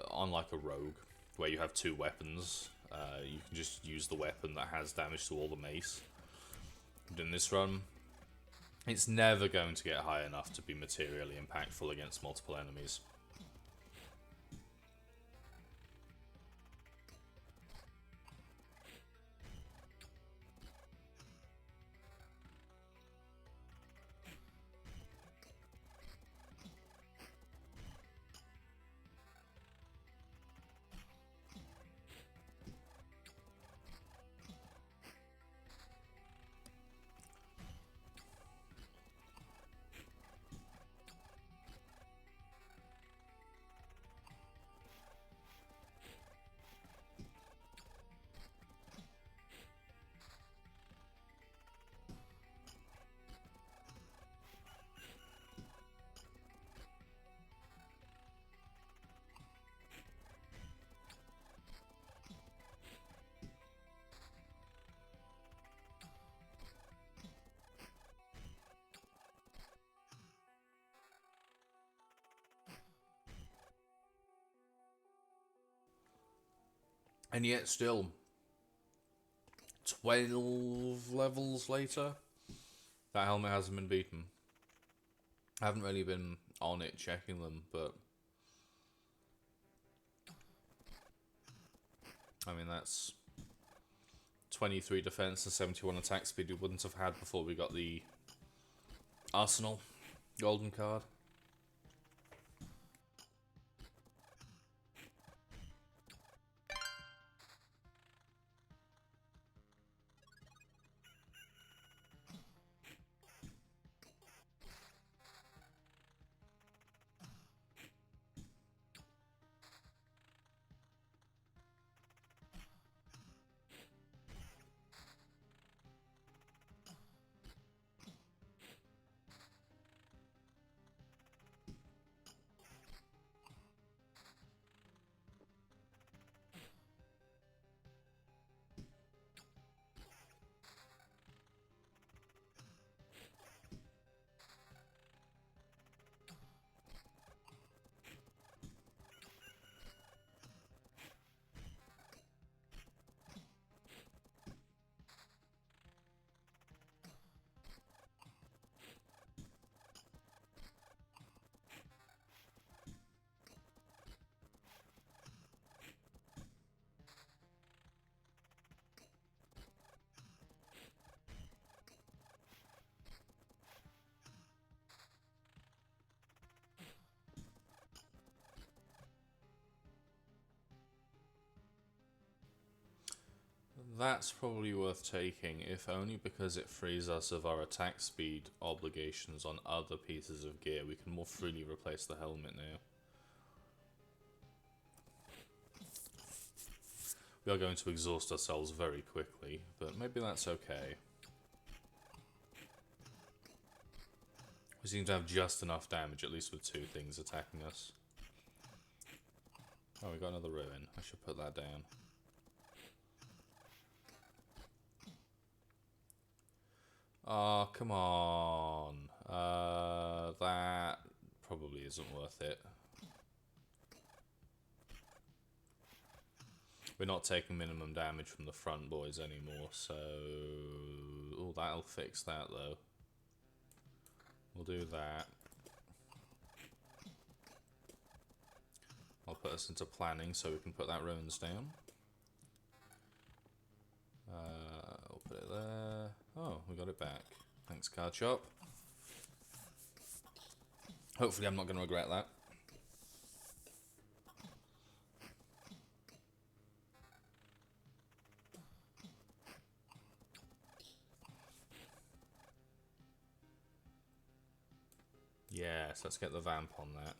on like a rogue, where you have 2 weapons. You can just use the weapon that has damage to all the mace. But in this run, it's never going to get high enough to be materially impactful against multiple enemies. And yet still, 12 levels later, that helmet hasn't been beaten. I haven't really been on it checking them, but I mean, that's 23 defense and 71 attack speed we wouldn't have had before we got the Arsenal golden card. That's probably worth taking, if only because it frees us of our attack speed obligations on other pieces of gear. We can more freely replace the helmet now. We are going to exhaust ourselves very quickly, but maybe that's okay. We seem to have just enough damage, at least with two things attacking us. Oh, we got another ruin. I should put that down. Oh, come on. That probably isn't worth it. We're not taking minimum damage from the front boys anymore, so... Oh, that'll fix that, though. We'll do that. I'll put us into planning so we can put that ruins down. I'll put it there. Oh, we got it back. Thanks, card shop. Hopefully I'm not going to regret that. Yes, let's get the vamp on that.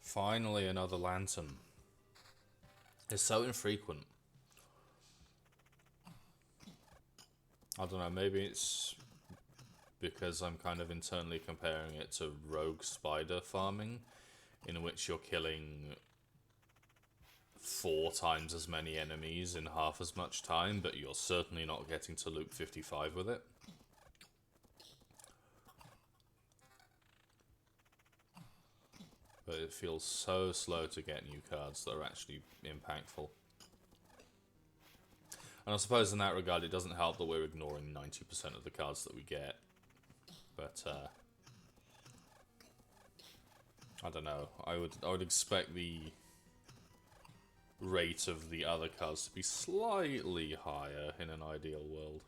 Finally, another lantern. It's so infrequent. I don't know, maybe it's because I'm kind of internally comparing it to rogue spider farming, in which you're killing 4 times as many enemies in half as much time, but you're certainly not getting to loop 55 with it. But it feels so slow to get new cards that are actually impactful. And I suppose in that regard, it doesn't help that we're ignoring 90% of the cards that we get. But, I don't know. I would expect the rate of the other cards to be slightly higher in an ideal world.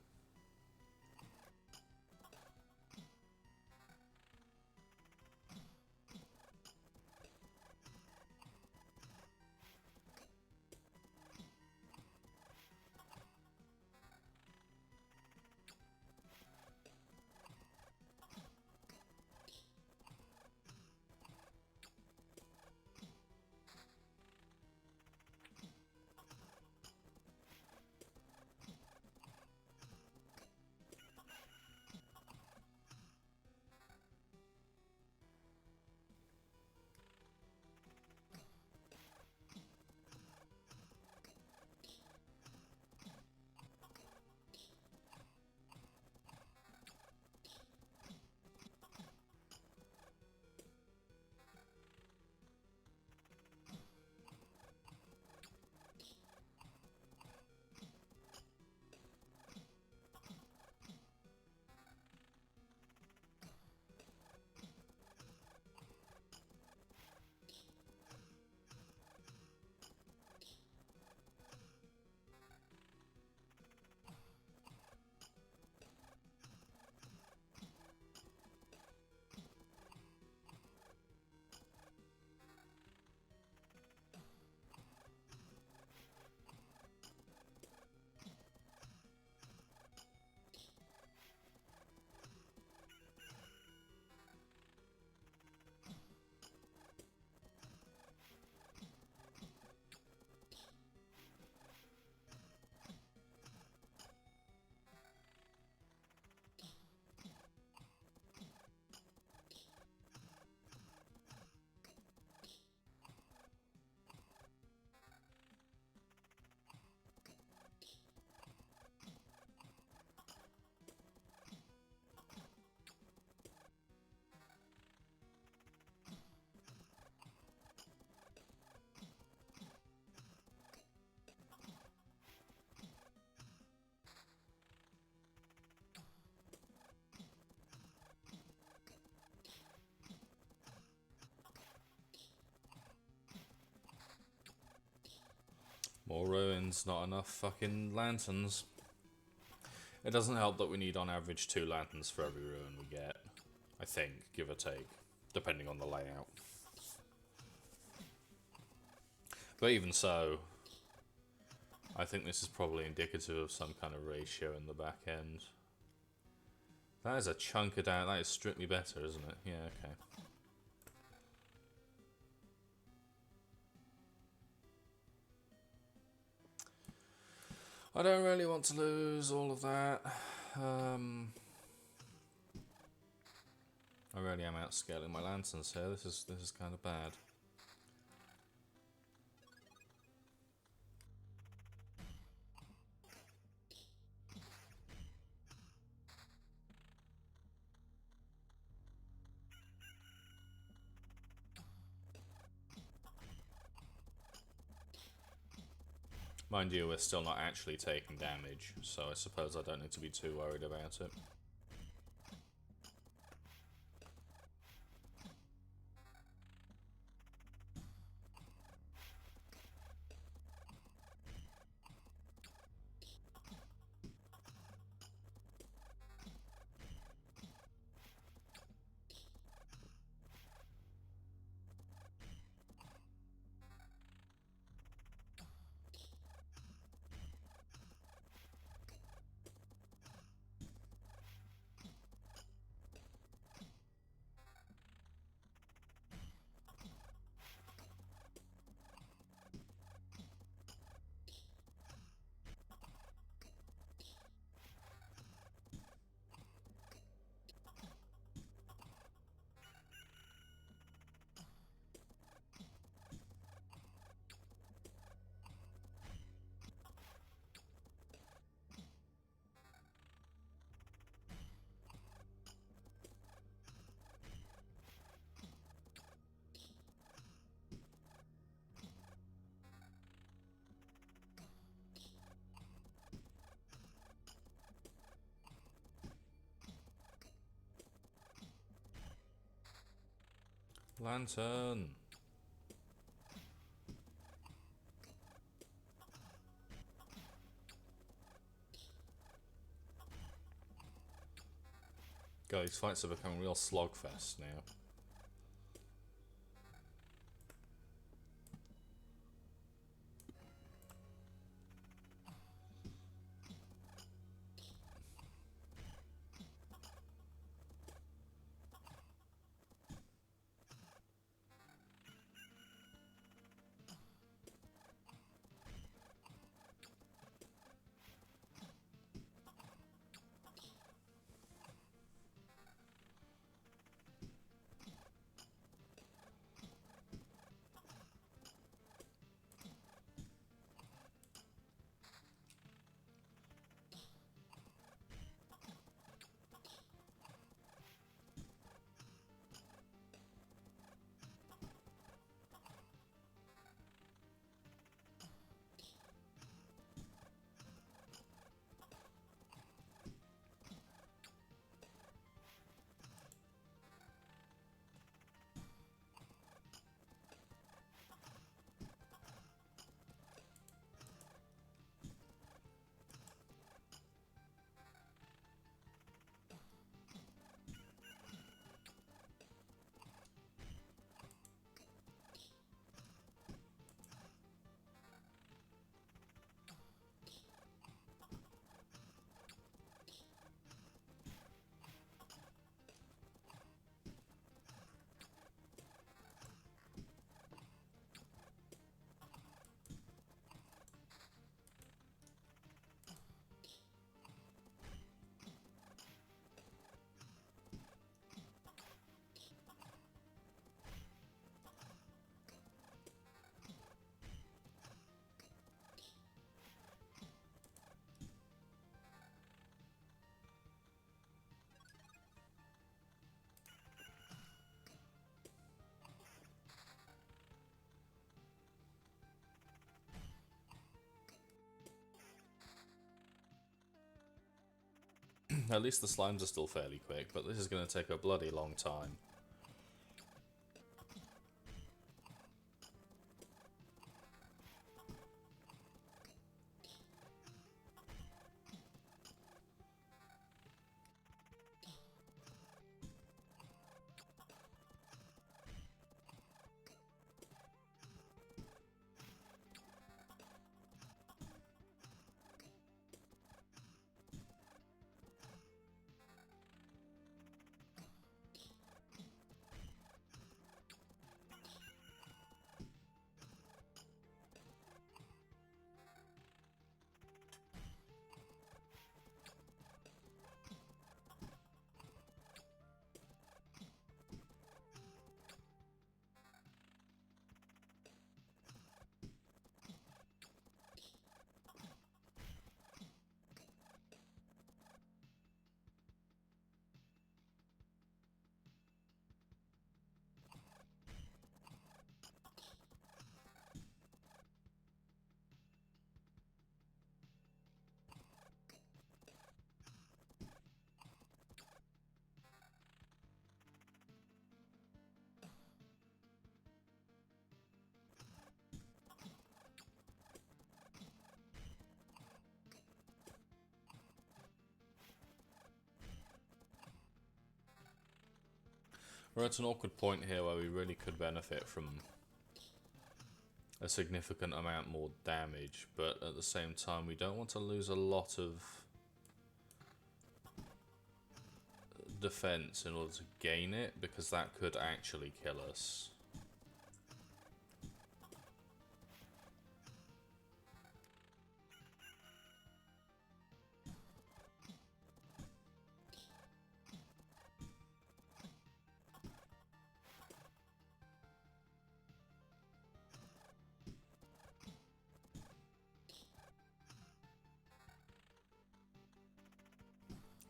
More ruins, not enough fucking lanterns. It doesn't help that we need on average 2 lanterns for every ruin we get. I think, give or take, depending on the layout. But even so, I think this is probably indicative of some kind of ratio in the back end. That is a chunk of down. That is strictly better, isn't it? Yeah, okay. I don't really want to lose all of that. I really am outscaling my lanterns here. This is kind of bad. Mind you, we're still not actually taking damage, so I suppose I don't need to be too worried about it. Lantern! God, these fights are becoming real slogfest now. At least the slimes are still fairly quick, but this is going to take a bloody long time. We're at an awkward point here where we really could benefit from a significant amount more damage, but at the same time we don't want to lose a lot of defense in order to gain it, because that could actually kill us.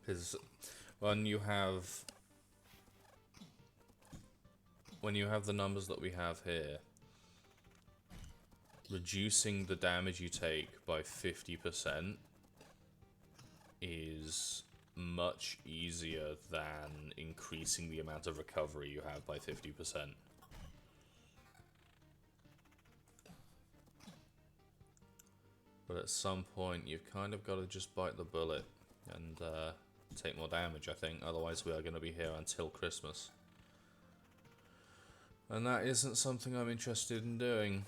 Because when you have the numbers that we have here, reducing the damage you take by 50% is much easier than increasing the amount of recovery you have by 50%. But at some point, you've kind of got to just bite the bullet and take more damage, I think. Otherwise, we are going to be here until Christmas. And that isn't something I'm interested in doing.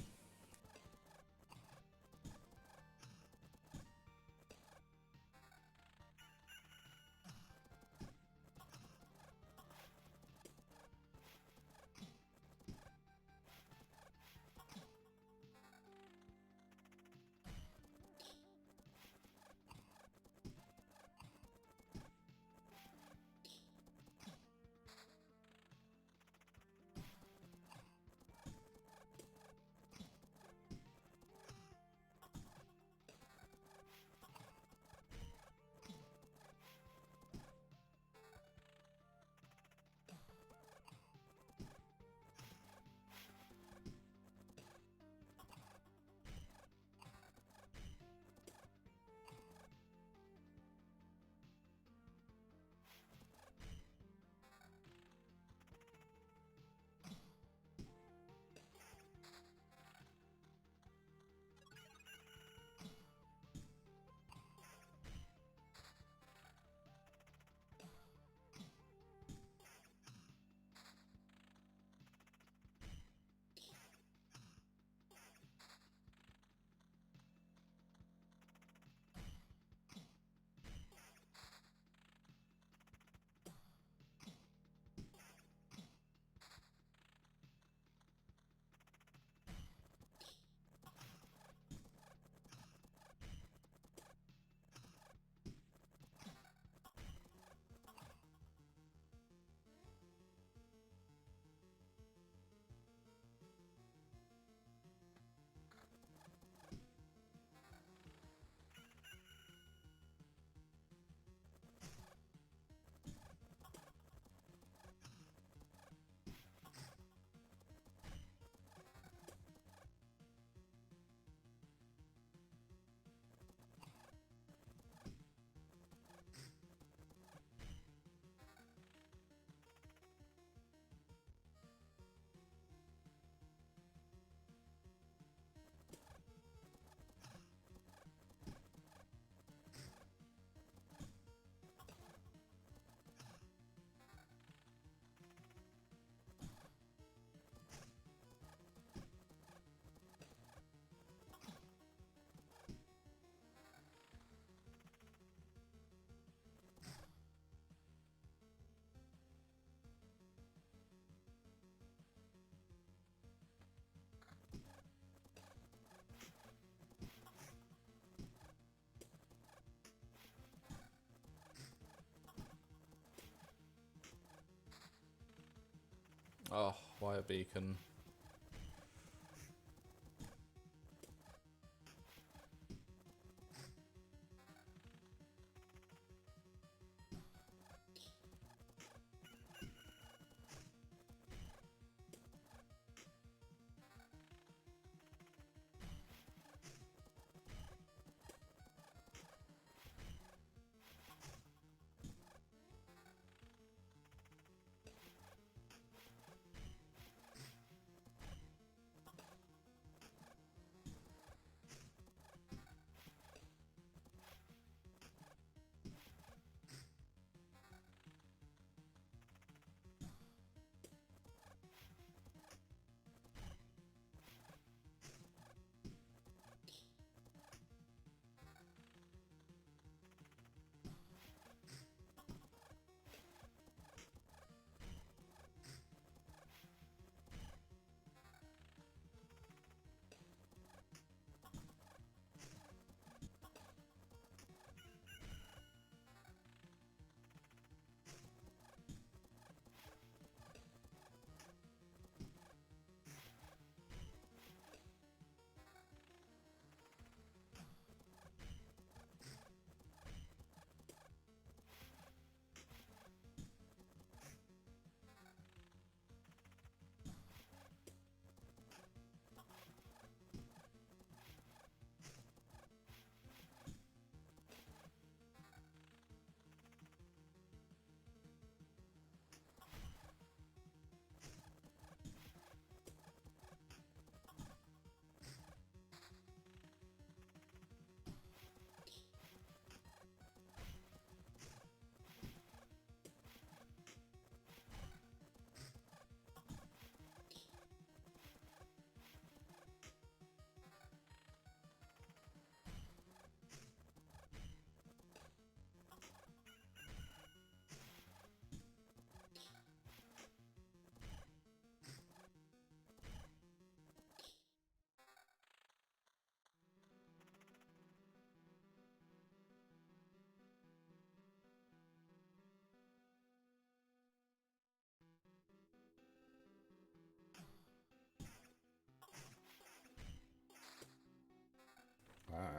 Oh, why a beacon?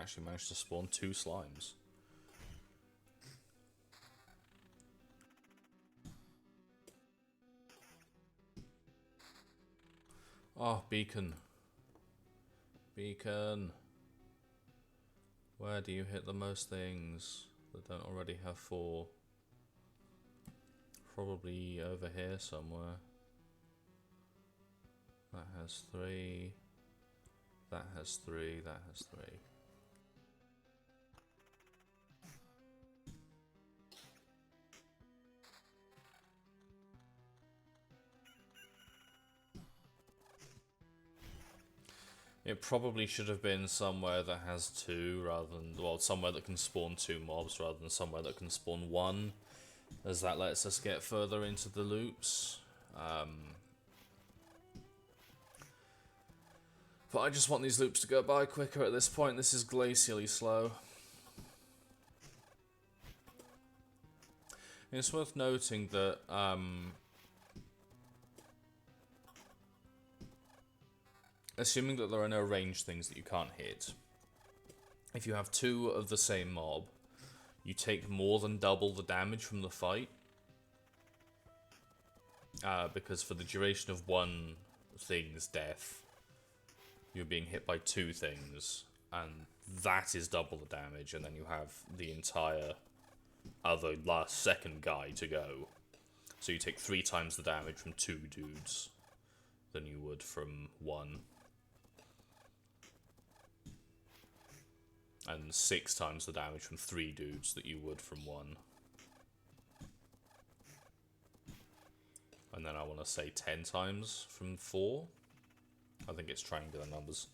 actually managed to spawn 2 slimes. Oh, beacon. Beacon. Where do you hit the most things that don't already have 4? Probably over here somewhere. That has 3. That has 3. That has 3. It probably should have been somewhere that has 2 rather than, well, somewhere that can spawn 2 mobs rather than somewhere that can spawn 1, as that lets us get further into the loops. But I just want these loops to go by quicker at this point. This is glacially slow. It's worth noting that assuming that there are no ranged things that you can't hit, if you have 2 of the same mob, you take more than double the damage from the fight. Because for the duration of one thing's death, you're being hit by 2 things, and that is double the damage, and then you have the entire other last second guy to go. So you take 3 times the damage from 2 dudes than you would from 1. And 6 times the damage from 3 dudes that you would from 1. And then I want to say 10 times from 4. I think it's triangular numbers.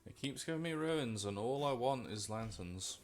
It keeps giving me ruins, and all I want is lanterns.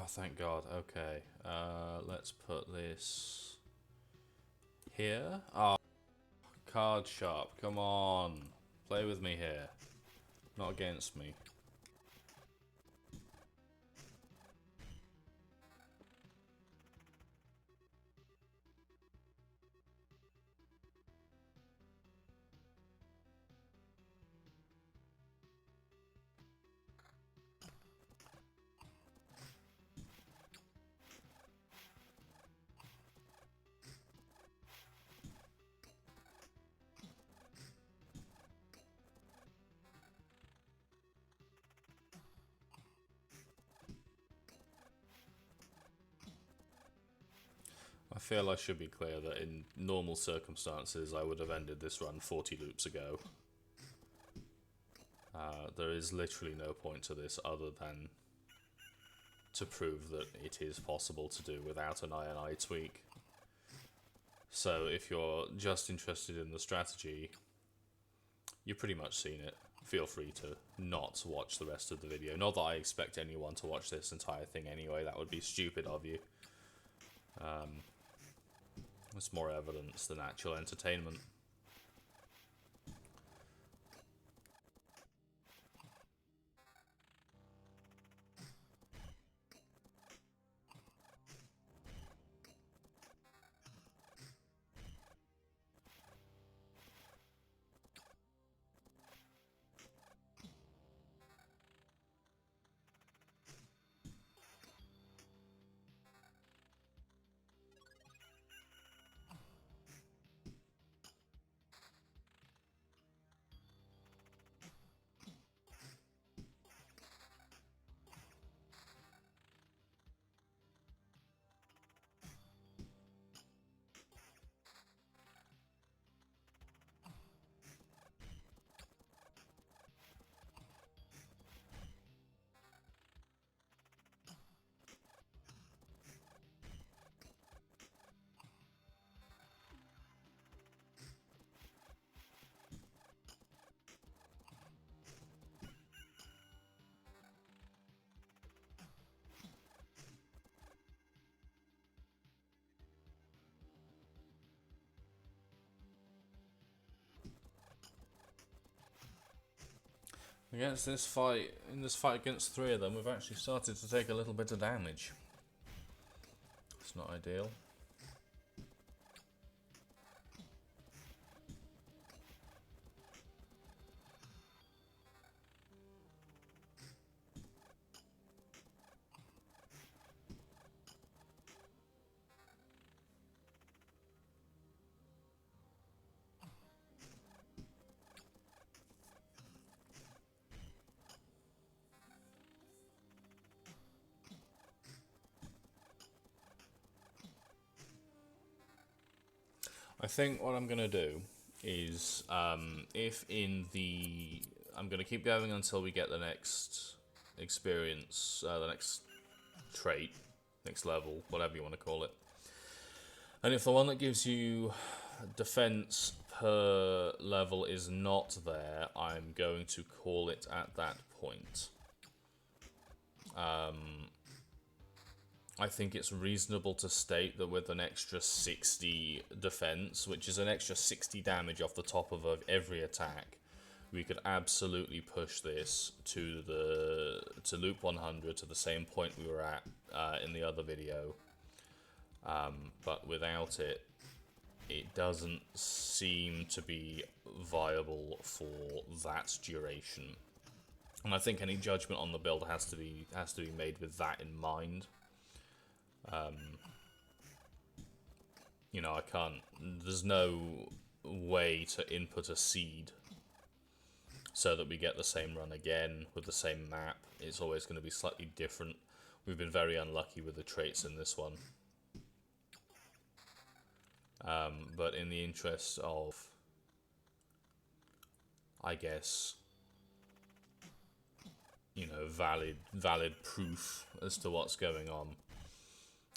thank God. Okay. Let's put this here. Oh, card sharp. Come on. Play with me here. Not against me. I feel I should be clear that in normal circumstances I would have ended this run 40 loops ago. There is literally no point to this other than to prove that it is possible to do without an INI tweak. So if you're just interested in the strategy, you've pretty much seen it. Feel free to not watch the rest of the video. Not that I expect anyone to watch this entire thing anyway, that would be stupid of you. It's more evidence than actual entertainment. Against this fight, in this fight against three of them, we've actually started to take a little bit of damage. It's not ideal. I think what I'm going to do is, if in the... I'm going to keep going until we get the next experience, the next trait, next level, whatever you want to call it. And if the one that gives you defense per level is not there, I'm going to call it at that point. I think it's reasonable to state that with an extra 60 defense, which is an extra 60 damage off the top of every attack, we could absolutely push this to loop 100, to the same point we were at in the other video. But without it, it doesn't seem to be viable for that duration. And I think any judgment on the build has to be made with that in mind. You know, I can't... There's no way to input a seed so that we get the same run again with the same map. It's always going to be slightly different. We've been very unlucky with the traits in this one. But in the interest of, I guess, you know, valid proof as to what's going on,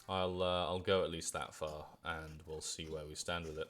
I'll go at least that far, and we'll see where we stand with it.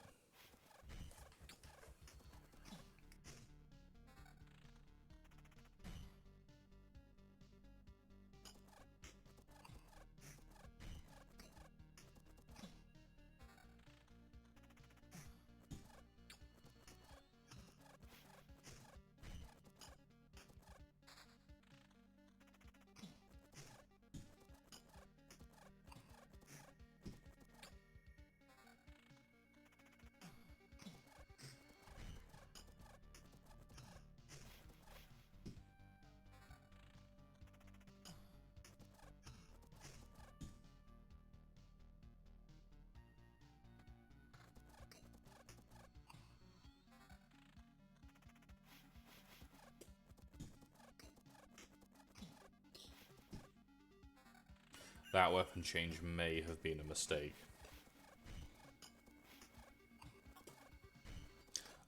That weapon change may have been a mistake.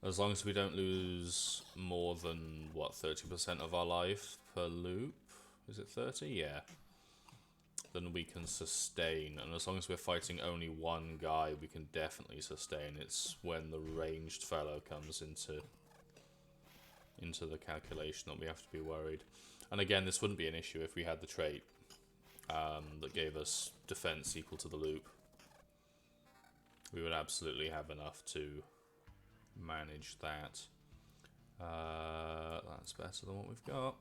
As long as we don't lose more than, what, 30% of our life per loop? Is it 30? Yeah. Then we can sustain. And as long as we're fighting only one guy, we can definitely sustain. It's when the ranged fellow comes into the calculation that we have to be worried. And again, this wouldn't be an issue if we had the trait that gave us defense equal to the loop. We would absolutely have enough to manage that. That's better than what we've got.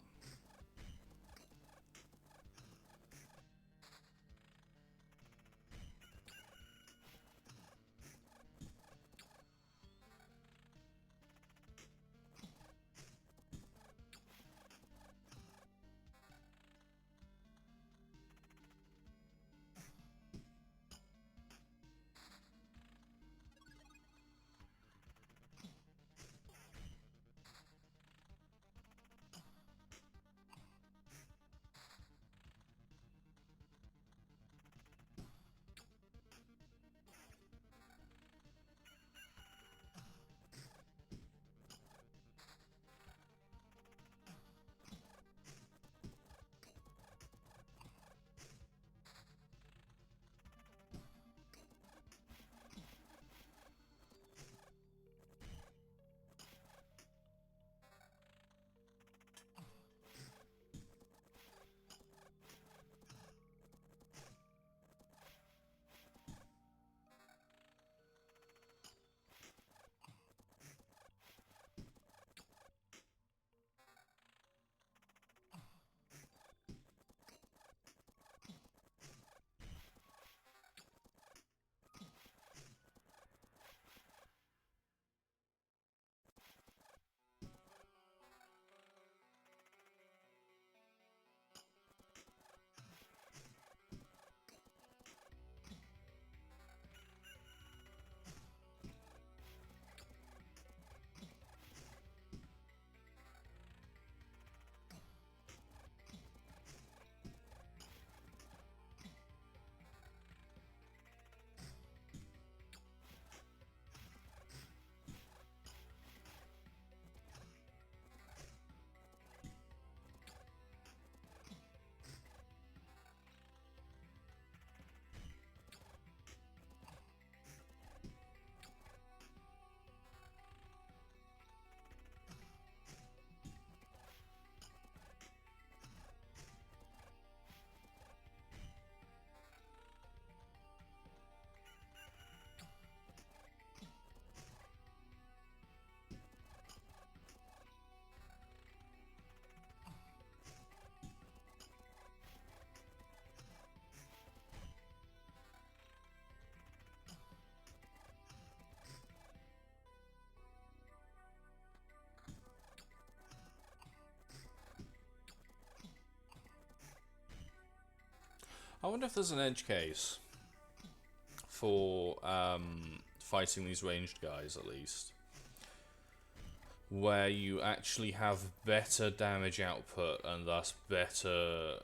I wonder if there's an edge case for fighting these ranged guys, at least, where you actually have better damage output and thus better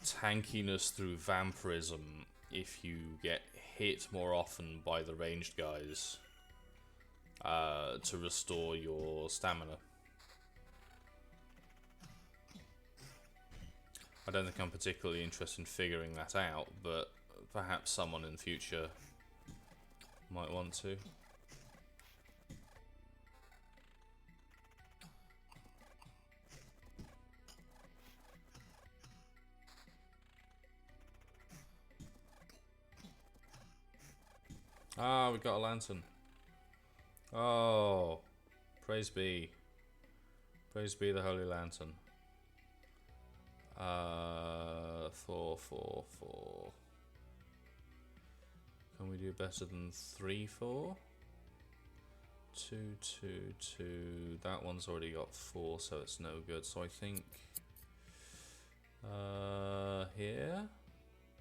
tankiness through vampirism if you get hit more often by the ranged guys to restore your stamina. I don't think I'm particularly interested in figuring that out, but perhaps someone in the future might want to. Ah, we got a lantern. Oh, praise be. Praise be the Holy Lantern. 4, 4, 4. Can we do better than 3, 4? 2, 2, 2. That one's already got 4, so it's no good. So I think here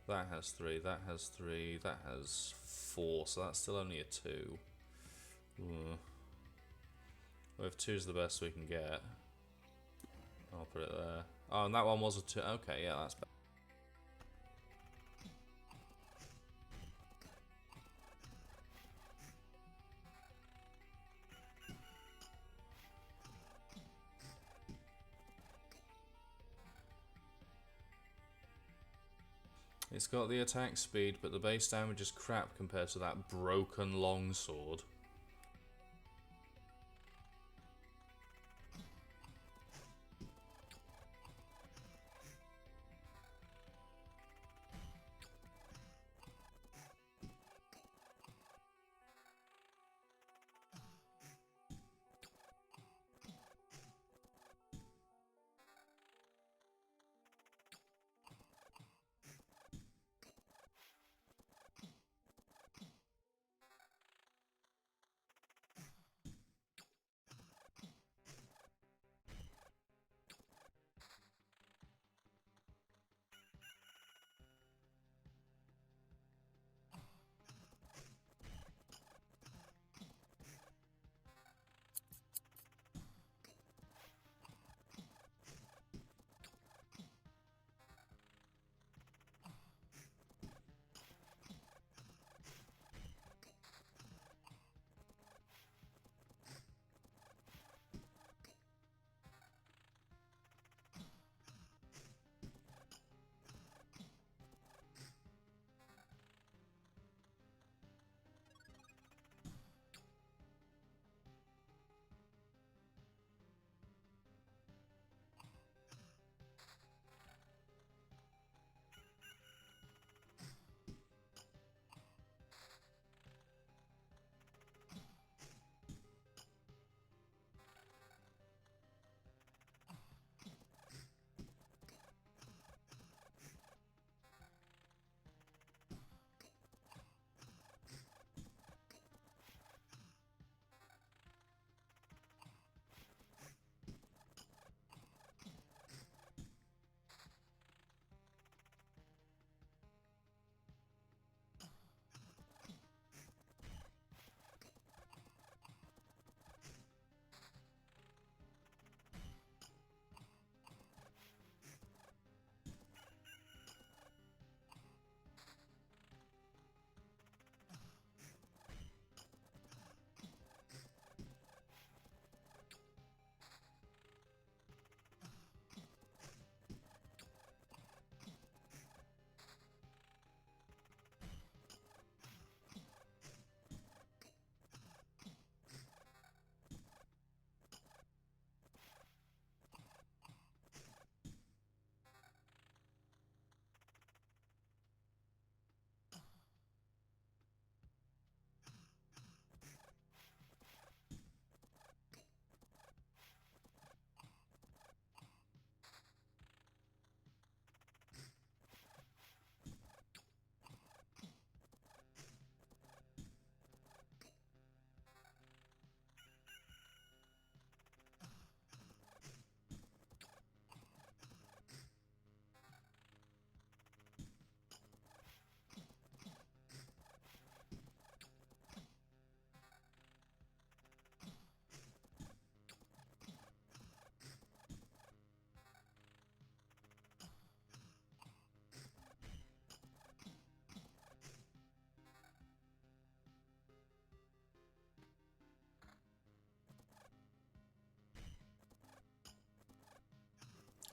that has 3, that has 3, that has 4. So that's still only a 2. Well, if 2 is the best we can get, I'll put it there. Oh, and that one was a 2. Okay, yeah, that's better. It's got the attack speed, but the base damage is crap compared to that broken longsword.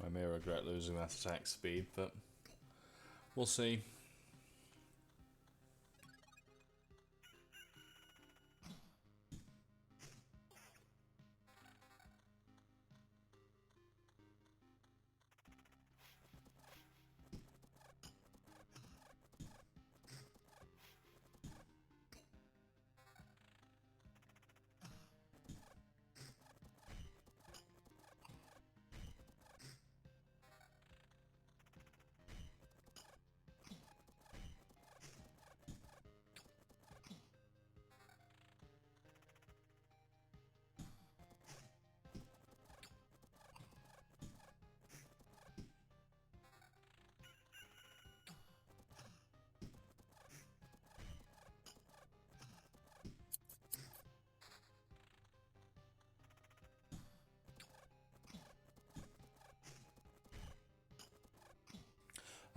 I may regret losing that attack speed, but we'll see.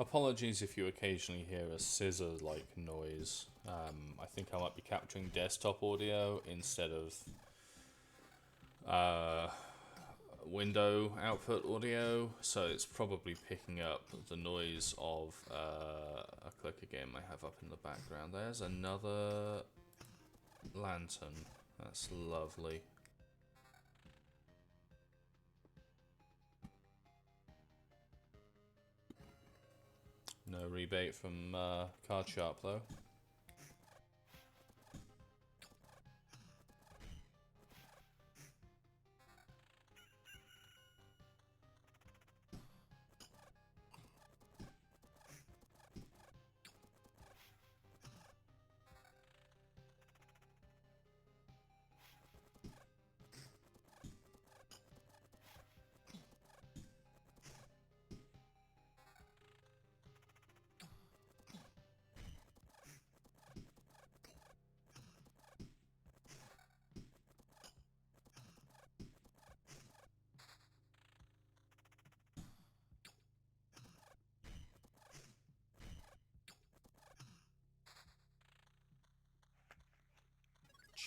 Apologies if you occasionally hear a scissor-like noise. I think I might be capturing desktop audio instead of window output audio, so it's probably picking up the noise of a clicker game I have up in the background. There's another lantern. That's lovely. No rebate from Card Sharp though.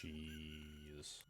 Cheese.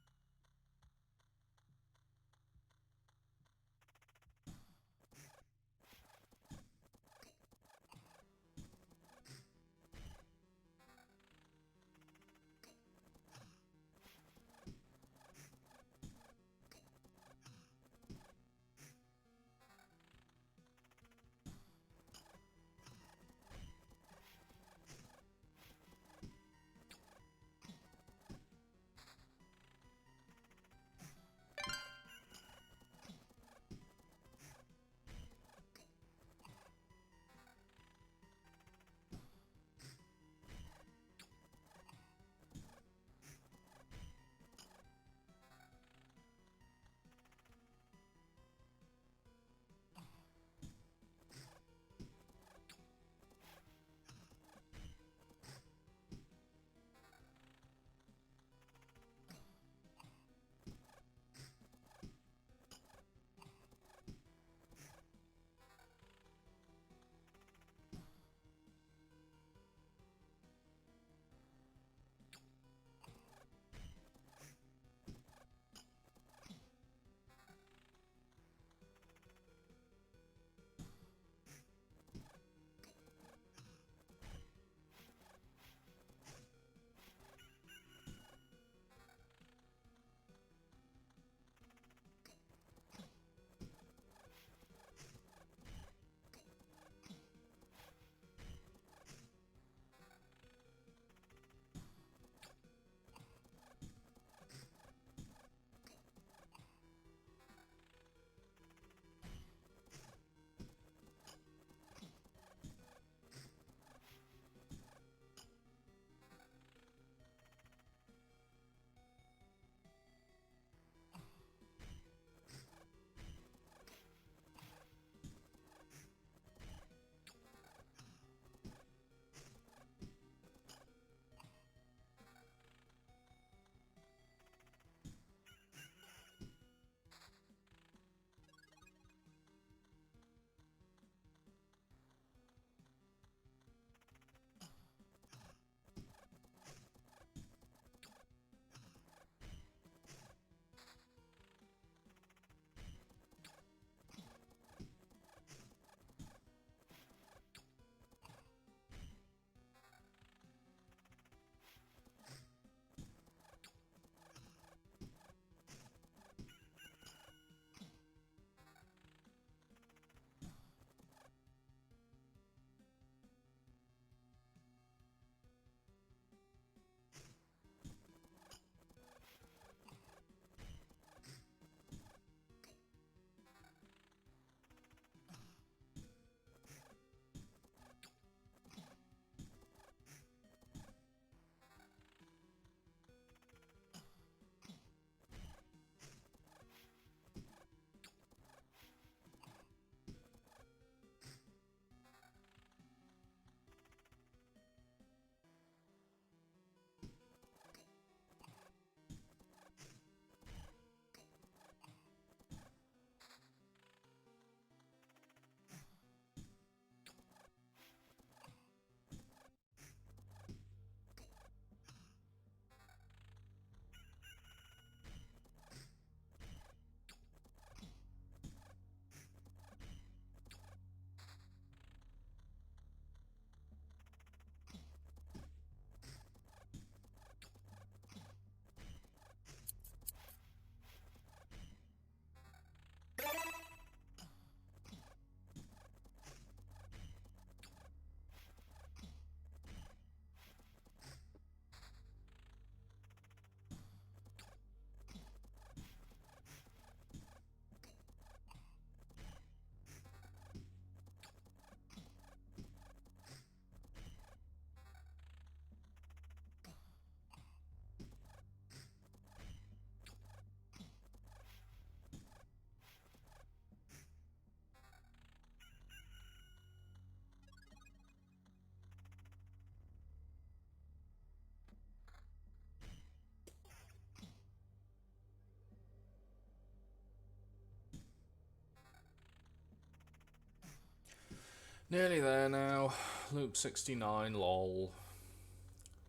Nearly there now. Loop 69, lol.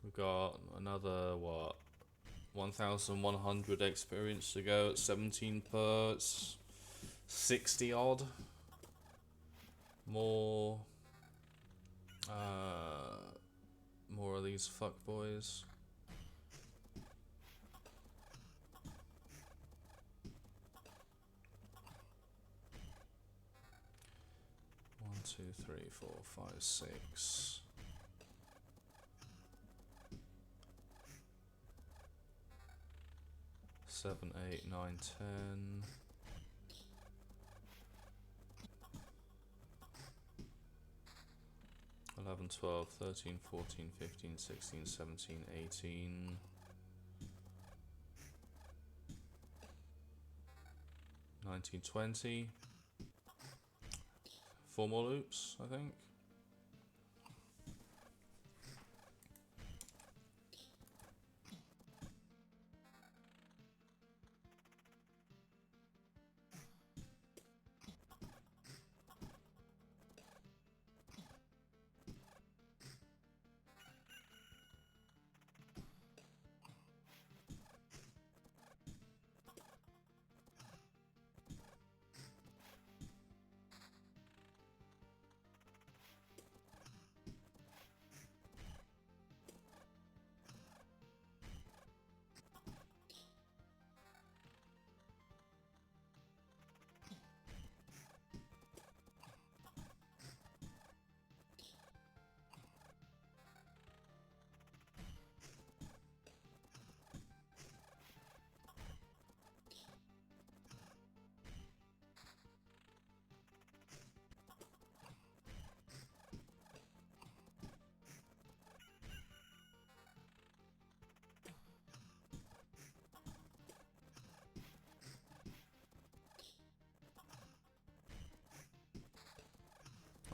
We've got another, what, 1,100 experience to go at 17 per. It's 60 odd. More. More of these fuckboys. One, two, three, four, five, six. Seven, 8, 9, 10. 11, 12, 13, 14, 15, 16, 17, 18. 19, 20. 4 more loops, I think.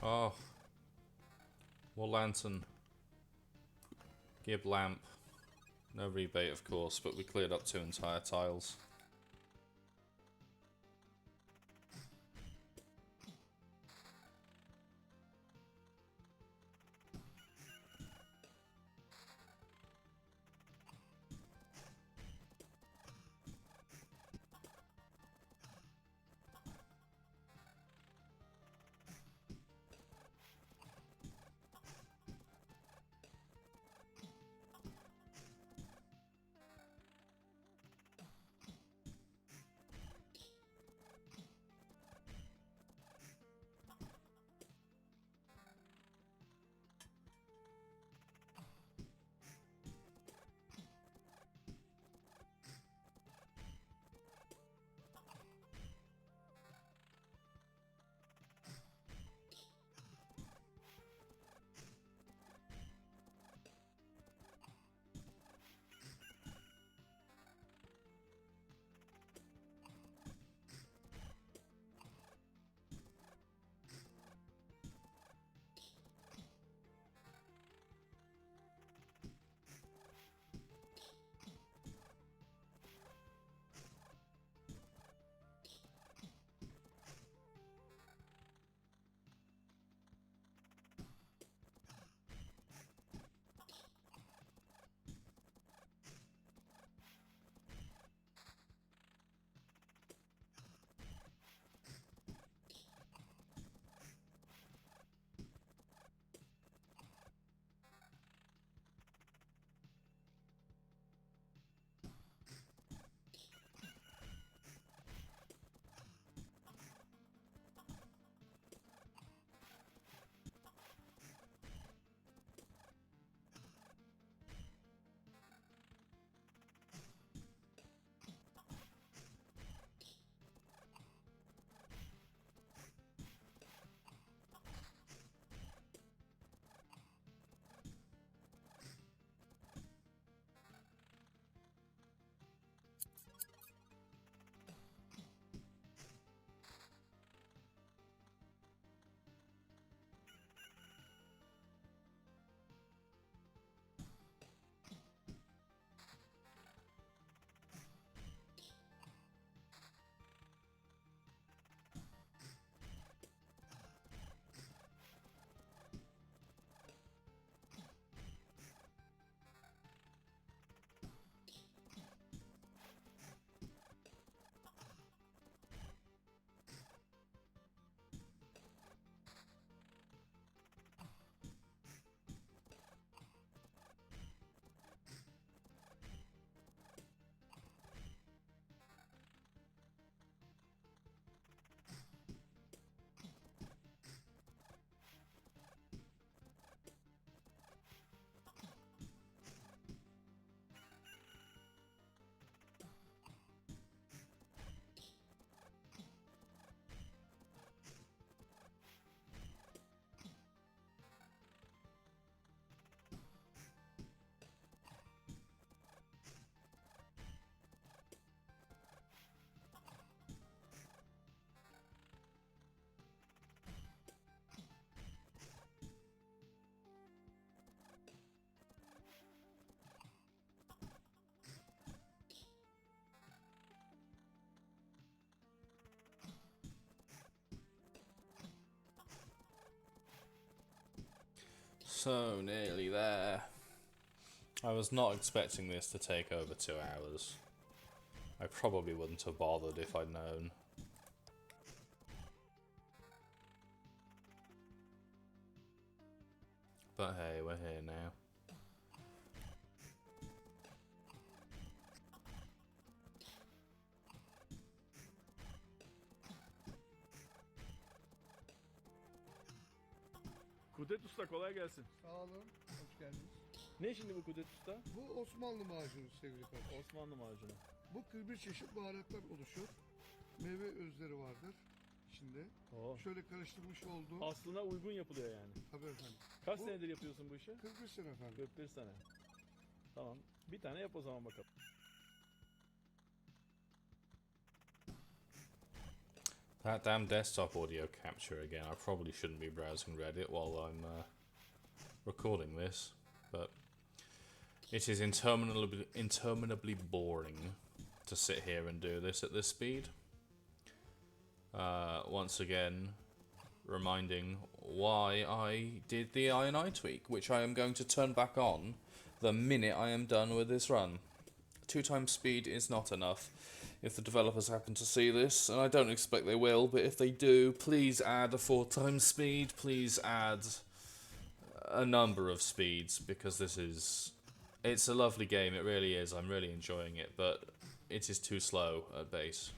Oh. More lantern. Gib lamp. No rebate, of course, but we cleared up 2 entire tiles. So nearly there. I was not expecting this to take over 2 hours. I probably wouldn't have bothered if I'd known. But hey, we're here now. Kudret Usta kolay gelsin. Sağ olun, hoş geldiniz. Ne şimdi bu Kudret Usta? Bu Osmanlı macunu sevgili kardeşim. Osmanlı macunu. Bu 41 çeşit baharatlar oluşuyor. Meyve özleri vardır içinde. Oo. Şöyle karıştırmış olduğum. Aslına uygun yapılıyor yani. Tabii efendim. Kaç Bu- senedir yapıyorsun bu işi? 41 sene efendim. 41 sene. Tamam. Bir tane yap o zaman bakalım. That damn desktop audio capture again. I probably shouldn't be browsing Reddit while I'm recording this, but it is interminably boring to sit here and do this at this speed. Once again, reminding why I did the INI tweak, which I am going to turn back on the minute I am done with this run. 2 times speed is not enough. If the developers happen to see this, and I don't expect they will, but if they do, please add a 4 times speed, please add a number of speeds, because it's a lovely game, it really is, I'm really enjoying it, but it is too slow at base.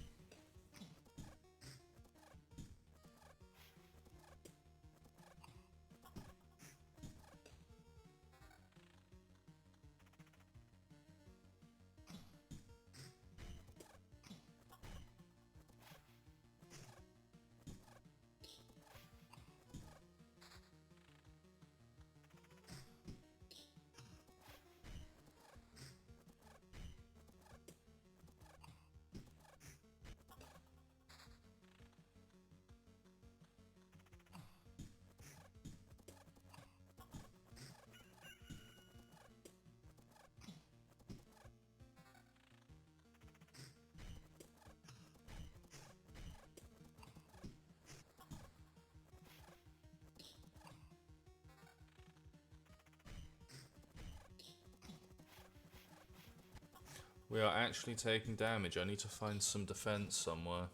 We are actually taking damage. I need to find some defense somewhere.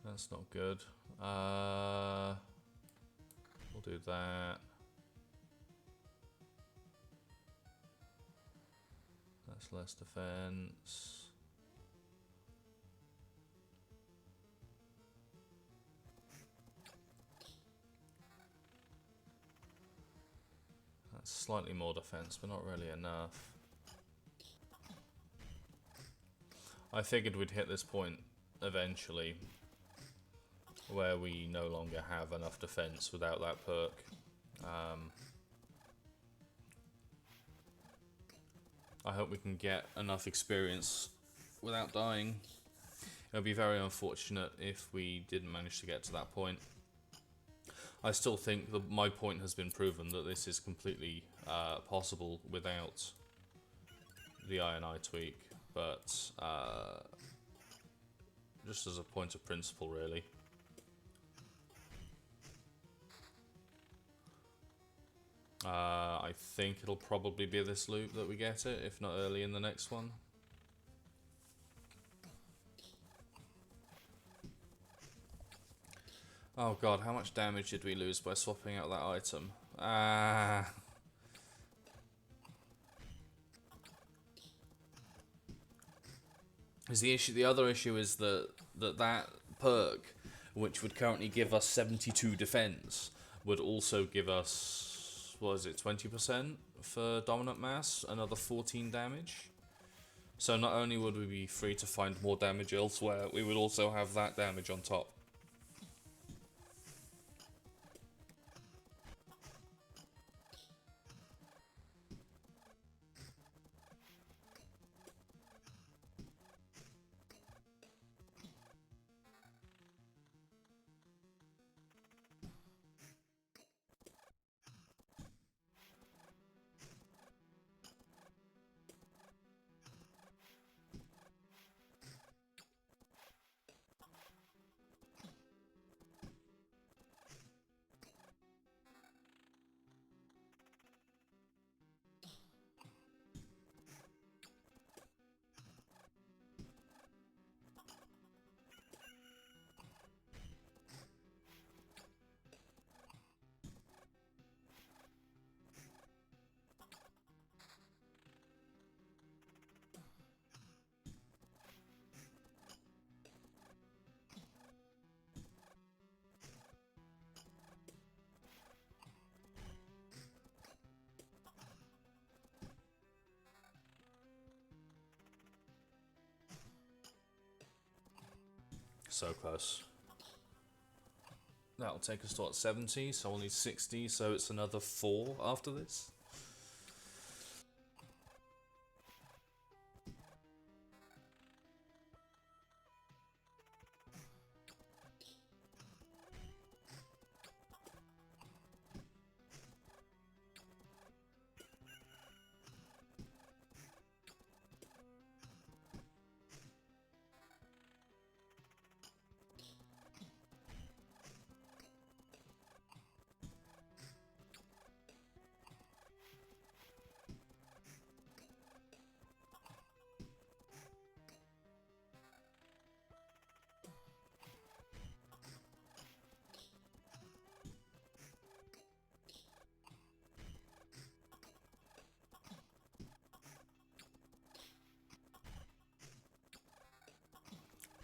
That's not good. We'll do that. That's less defense. That's slightly more defense, but not really enough. I figured we'd hit this point eventually where we no longer have enough defense without that perk. I hope we can get enough experience without dying. It would be very unfortunate if we didn't manage to get to that point. I still think that my point has been proven that this is completely possible without the INI tweak. But just as a point of principle, really. I think it'll probably be this loop that we get it, if not early in the next one. Oh god, how much damage did we lose by swapping out that item? Is the issue? The other issue is that perk, which would currently give us 72 defense, would also give us, what is it, 20% for dominant mass, another 14 damage. So not only would we be free to find more damage elsewhere, we would also have that damage on top. So close. That'll take us to what, 70, so we'll need 60, so it's another 4 after this.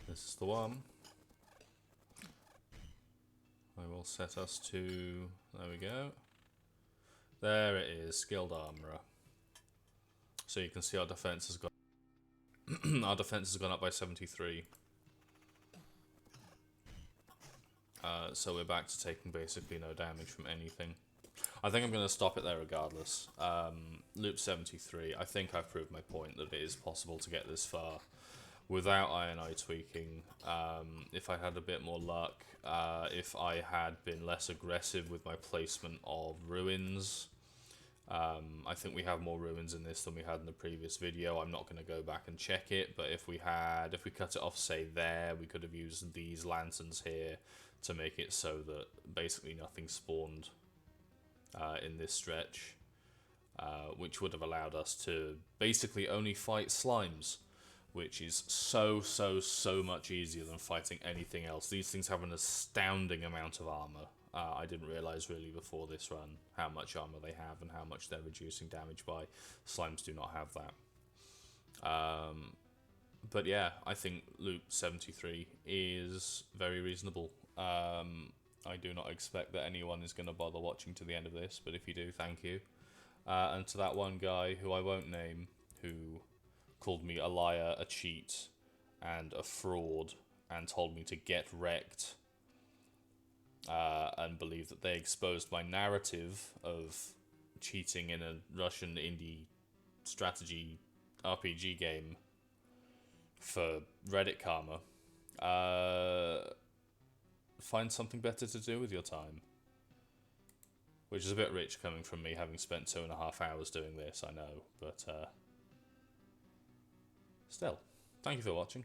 This is the one. I will set us to, there we go. There it is, skilled armourer. So you can see our defense has gone our defense has gone up by 73. So we're back to taking basically no damage from anything. I think I'm going to stop it there regardless. Loop 73, I think I've proved my point that it is possible to get this far without Iron Eye tweaking. If I had a bit more luck, if I had been less aggressive with my placement of ruins. I think we have more ruins in this than we had in the previous video. I'm not going to go back and check it, but if we cut it off, say there, we could have used these lanterns here to make it so that basically nothing spawned in this stretch, which would have allowed us to basically only fight slimes, which is so much easier than fighting anything else. These things have an astounding amount of armor. I didn't realize really before this run how much armor they have and how much they're reducing damage by. Slimes do not have that. But yeah, I think loop 73 is very reasonable. I do not expect that anyone is going to bother watching to the end of this, but if you do, thank you. And to that one guy, who I won't name, who called me a liar, a cheat, and a fraud, and told me to get wrecked, and believed that they exposed my narrative of cheating in a Russian indie strategy RPG game for Reddit karma. Find something better to do with your time. Which is a bit rich coming from me, having spent 2.5 hours doing this, I know, but still, thank you for watching.